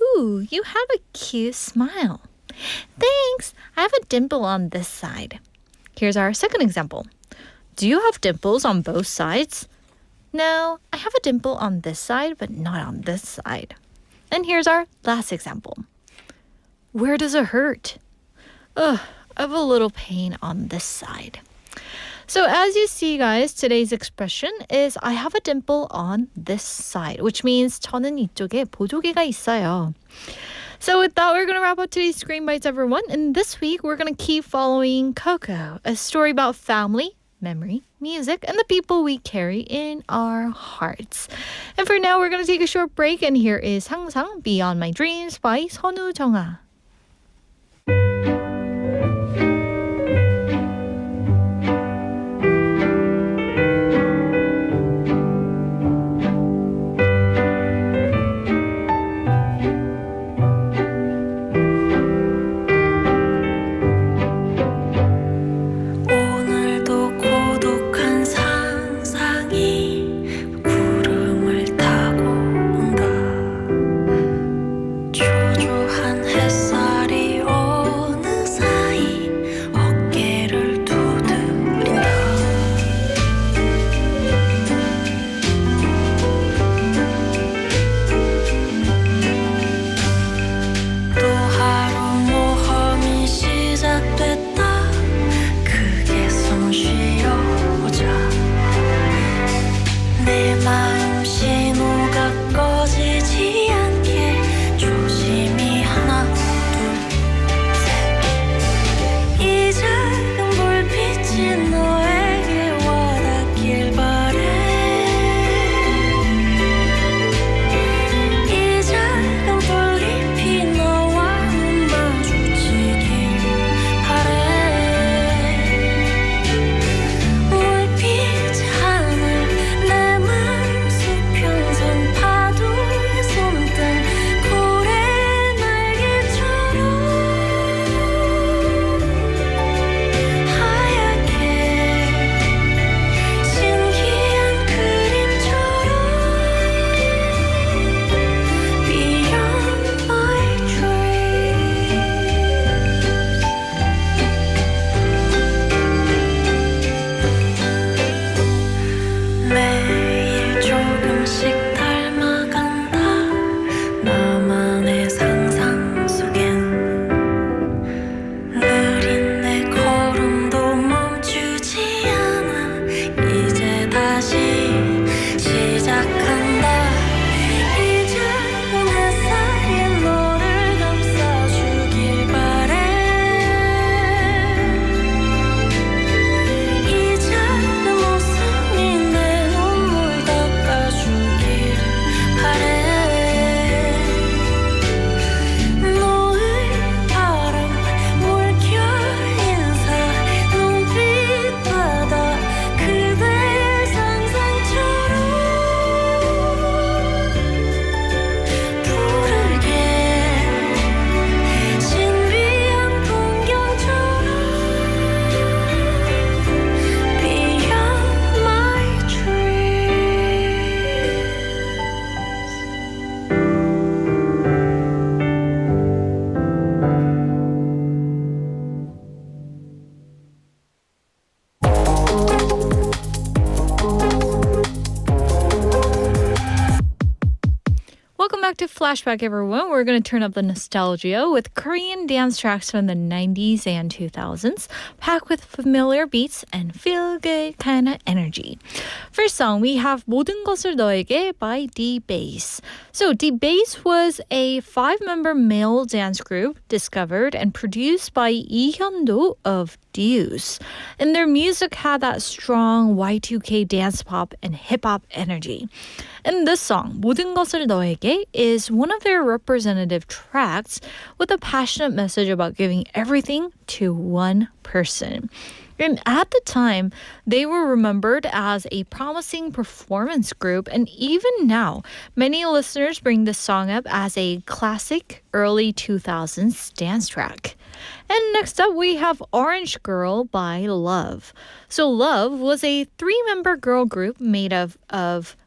Ooh, you have a cute smile. Thanks. I have a dimple on this side. Here's our second example. Do you have dimples on both sides? No, I have a dimple on this side, but not on this side. And here's our last example. Where does it hurt? Ugh, I have a little pain on this side. So as you see, guys, today's expression is I have a dimple on this side, which means 저는 이쪽에 보조개가 있어요. So with that, we're going to wrap up today's Screen Bites, everyone. And this week, we're going to keep following Coco, a story about family, memory, music, and the people we carry in our hearts. And for now, we're going to take a short break, and here is 항상 Beyond My Dreams by 선우정아. 초조한 햇살 Flashback, everyone. We're going to turn up the nostalgia with Korean dance tracks from the 90s and 2000s, packed with familiar beats and feel-good kind of energy. First song, we have 모든 것을 너에게 by D.Bace. So D.Bace was a 5-member male dance group discovered and produced by Lee Hyun-do of Deuce. And their music had that strong Y2K dance pop and hip-hop energy. And this song, 모든 것을 너에게, is one of their representative tracks with a passionate message about giving everything to one person. And at the time, they were remembered as a promising performance group, and even now, many listeners bring this song up as a classic early 2000s dance track. And next up, we have Orange Girl by Love. So Love was a 3-member girl group made of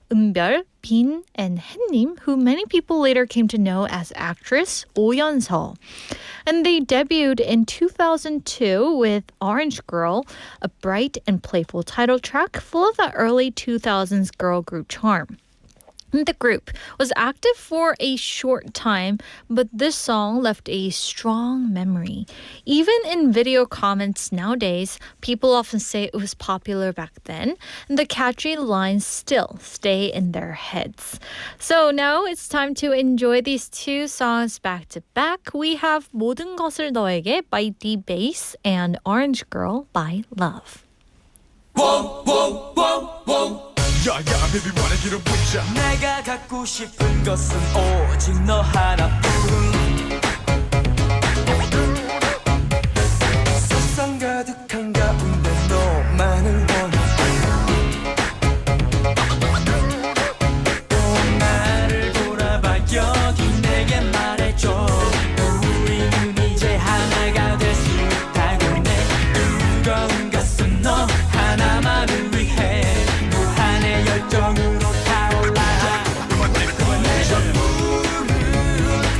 은별, 빈, and 햇님, who many people later came to know as actress Oh Yeon-seo. And they debuted in 2002 with Orange Girl, a bright and playful title track full of that early 2000s girl group charm. The group was active for a short time, but this song left a strong memory. Even in video comments nowadays, people often say it was popular back then, and the catchy lines still stay in their heads. So now it's time to enjoy these two songs back to back. We have 모든 것을 너에게 by D.Bace and Orange Girl by Love. 내가 갖고 싶은 것은 오직 너 하나뿐 세상 가득한 가운데 너만을 원해 또 나를 돌아봐 여기 내게 말해줘 우리는 이제 하나가 될 수 있다고 내 뜨거운 가슴 너 하나만을 위해 무한의 열정으로 타올라 내 전부를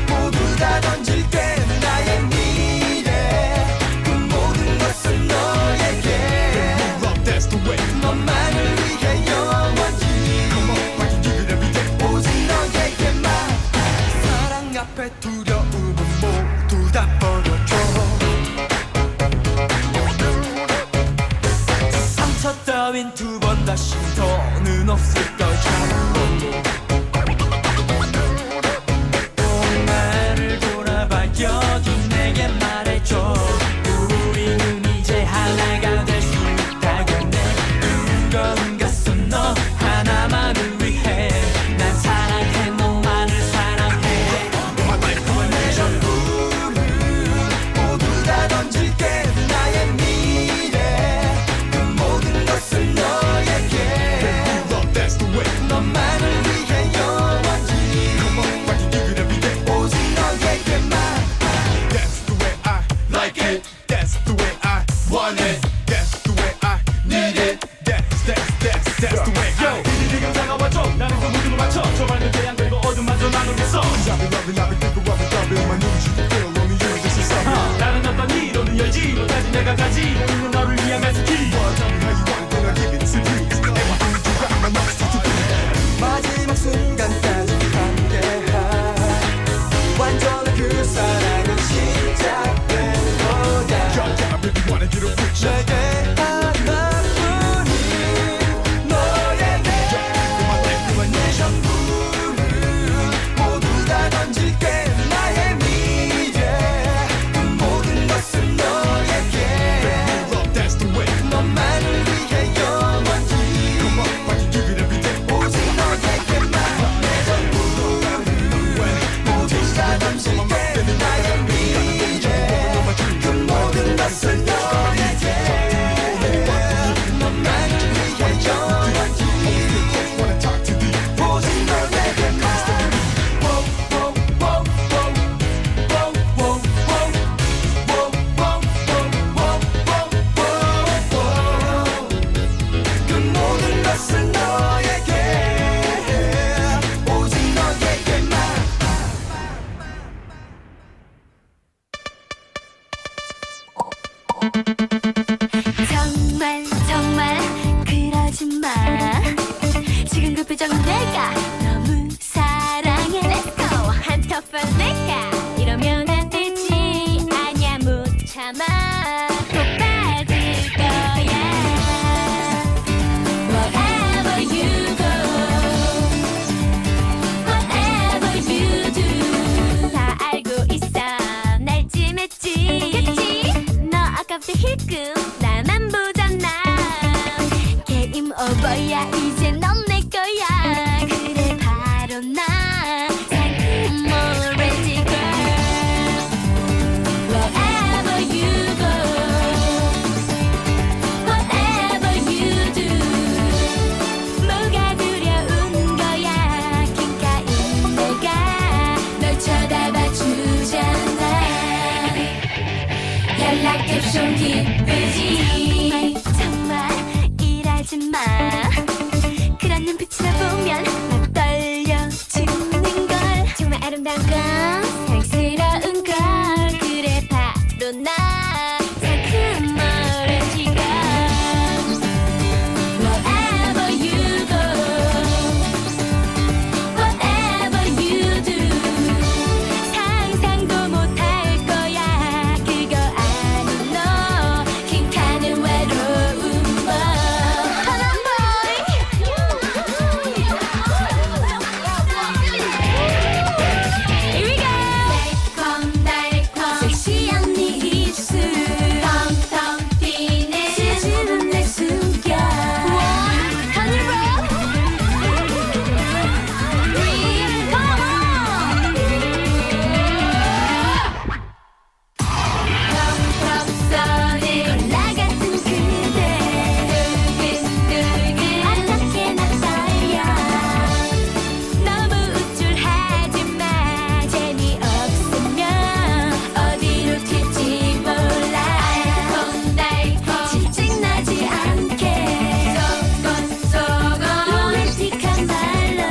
모두 다 던질게 나의 미래 그 모든 것은 너에게 너만을 위해 영원히 오직 너에게만 사랑 앞에 두려움은 모두 다 버려줘 상처 따윈 두 번 다시 더는 없을 거잖아 또 나를 돌아봐 여기 내게 말해줘 우리는 이제 하나가 될 수 있다고 내 뜨거운 가슴 너 하나만을 위해 난 사랑해 너만을 사랑해 내 전부를 모두 다 던질게 나의 미래 그 모든 것을 너에게 너만을 위해 영원히 오직 너에게만 That's the way I like it. That's the way I want it. That's the way I need it. That's the way I. 이리 지금 다가와줘 나는 그 모든 걸 맞춰 저 밝은 태양 그리고 어둠마저 나누겠어 나는 어떤 이론을 열지 못하지 내가 가지고 있는 너를 위한 메시지 마지막 순간까지 함께한 완전한 그 사랑은 시작된 거야 내게 하나뿐인 너에게 내 전부를 모두 다 던질게 나의 미래 그 모든 것은 너에게 너만을 위해 영원히 오직 너에게만 내 전부를 모두 다 던질게 나의 미래 그 모든 것을 너에게 너만을 위해 영원히 오직 너에게만 그 모든 것을 너에게 오직 너에게만 정말 정말 그러지 마 지금 그 표정은 내가 너무 사랑해 Let's go 좀 기쁘지 정말 일하지 마 그런 눈빛이나 보면 막 떨려주는 걸 정말 아름다운 건 사랑스러운 걸 그래 바로 나 상큼 오렌지가 Wherever you go Whatever you do 상상도 못할 거야 그거 아는 너 킹카는 외로운 법 Come on boy Here we go 달콤달콤 섹시한 네 입술 텅텅 튀네 수줍은 내 숨결 하늘로 텅텅 콜라 같은 그대 두근두근 어떻게 나 떨려 너무 우쭐하지 마 재미없으면 어디로 튈지 몰라 알콩달콩 질증나지 않게 소곤소곤 로맨틱한 말로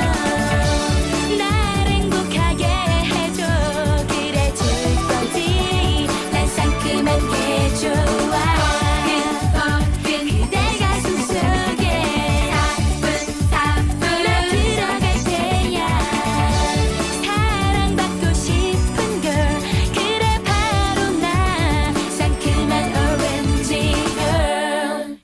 날 행복하게 해줘 그래 줄 거지 난 상큼한 게 좋아 그대 가슴 속에 사뿐사뿐 들어갈 때야 사랑받고 싶은 걸 그래 바로 나 상큼한 오렌지 girl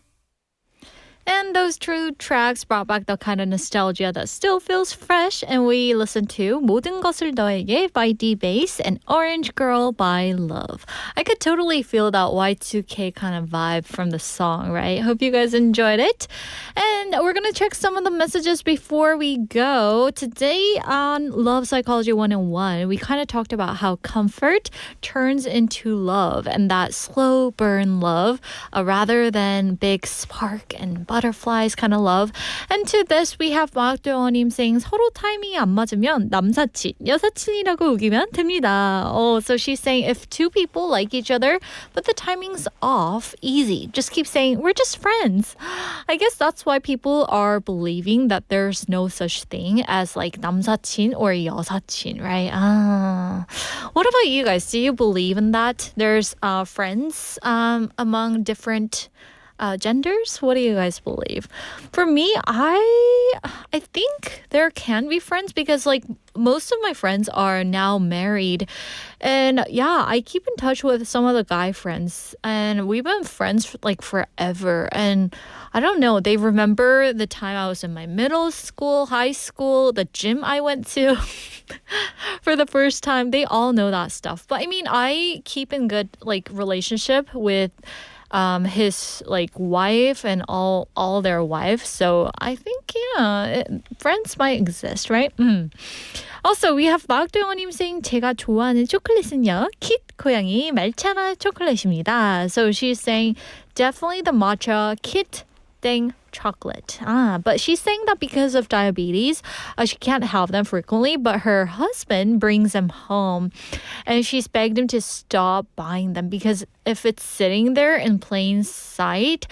And those true tracks brought back the kind of nostalgia that still feels fresh. And we listened to 모든 것을 너에게 by D.Bace and Orange Girl by Love. I could totally feel that Y2K kind of vibe from the song, right? Hope you guys enjoyed it. And we're going to check some of the messages before we go. Today on Love Psychology 101, we kind of talked about how comfort turns into love and that slow burn love rather than big spark and butterflies kind of love. And to this, we have 박도원님 saying 서로 타이밍이 안 맞으면 남사친, 여사친이라고 우기면 됩니다. Oh, so she's saying if two people like each other, but the timing's off, easy. Just keep saying, we're just friends. I guess that's why people are believing that there's no such thing as like 남사친 or 여사친, right? What about you guys? Do you believe in that? There's friends among different genders? What do you guys believe? For me, I think there can be friends because like most of my friends are now married. And yeah, I keep in touch with some of the guy friends and we've been friends like forever. And I don't know, they remember the time I was in my middle school, high school, the gym I went to for the first time. They all know that stuff. But I mean, I keep in good like relationship with his like wife and all their wives. So I think friends might exist, right? Also, we have 박도영님 saying 제가 좋아하는 초콜릿은요, 킷 고양이 말차나 초콜릿입니다. So she's saying definitely the matcha kit thing chocolate. But she's saying that because of diabetes, she can't have them frequently, but her husband brings them home and she's begged him to stop buying them because if it's sitting there in plain sight,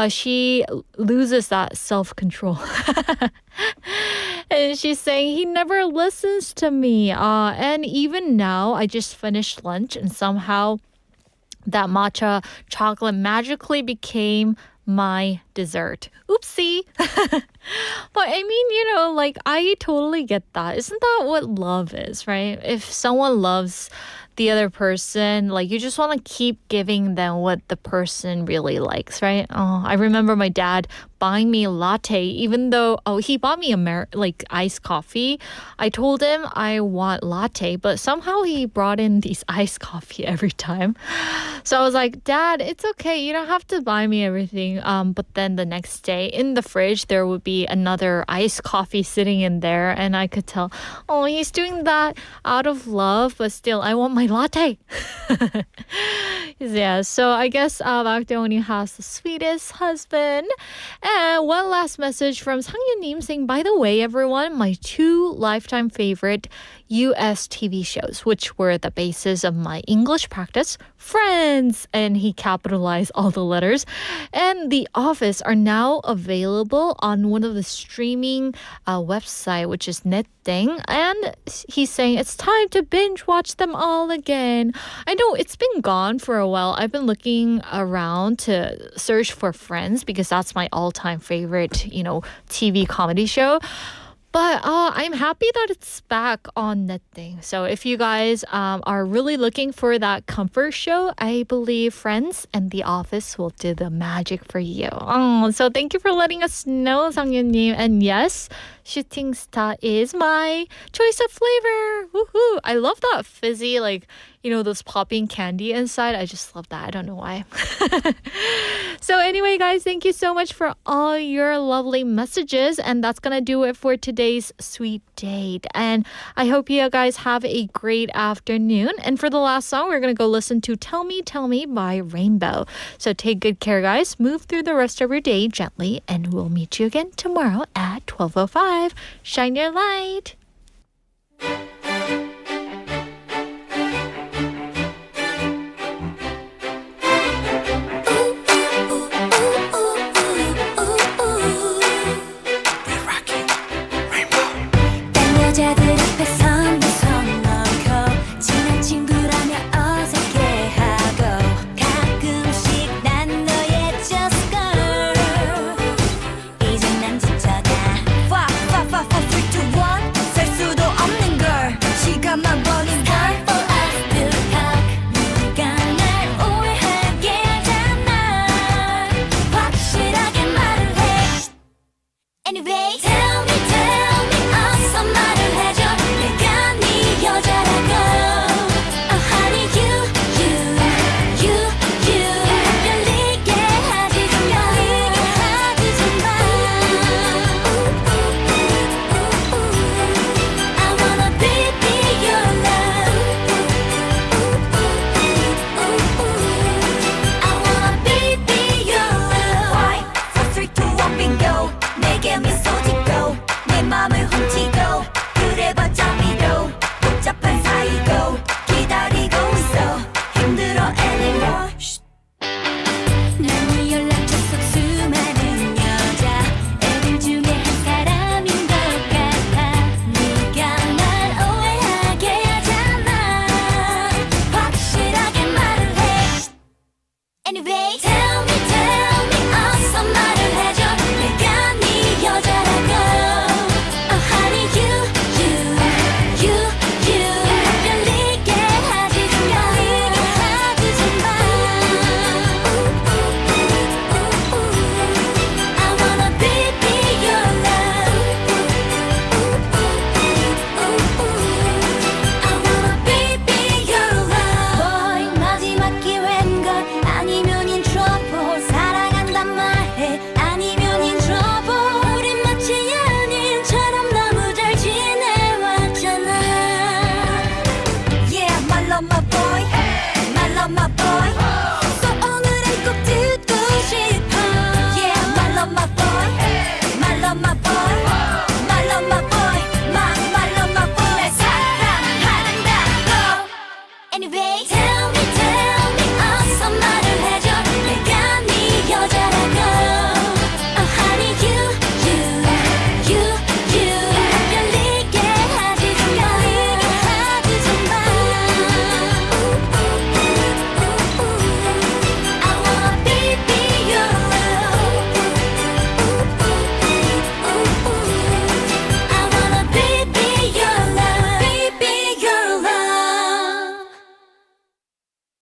she loses that self-control. And she's saying he never listens to me. And even now, I just finished lunch and somehow that matcha chocolate magically became my dessert. Oopsie. But I mean, you know, like I totally get that. Isn't that what love is, right? If someone loves the other person, like you just want to keep giving them what the person really likes, right? Oh, I remember my dad buying me a latte, even though he bought me like iced coffee. I told him I want latte, but somehow he brought in these iced coffee every time. So I was like, Dad, it's okay. You don't have to buy me everything. But then the next day in the fridge, there would be another iced coffee sitting in there. And I could tell, oh, he's doing that out of love, but still, I want my latte. Yeah, so I guess 박대원이 has the sweetest husband. And one last message from 상윤님 saying, by the way, everyone, my two lifetime favorite US TV shows, which were the basis of my English practice. Friends, and he capitalized all the letters, and The Office are now available on one of the streaming website, which is Netting, and he's saying it's time to binge watch them all again. I know it's been gone for a while. I've been looking around to search for Friends because that's my all-time favorite, TV comedy show. But I'm happy that it's back on Netting. So if you guys are really looking for that comfort show, I believe Friends and The Office will do the magic for you. So thank you for letting us know, Sang-yeon-님. And yes, Shooting Star is my choice of flavor. Woohoo! I love that fizzy, those popping candy inside. I just love that. I don't know why. So anyway, guys, thank you so much for all your lovely messages. And that's going to do it for today's Sweet Date. And I hope you guys have a great afternoon. And for the last song, we're going to go listen to Tell Me, Tell Me by Rainbow. So take good care, guys. Move through the rest of your day gently. And we'll meet you again tomorrow at 12:05. Shine your light.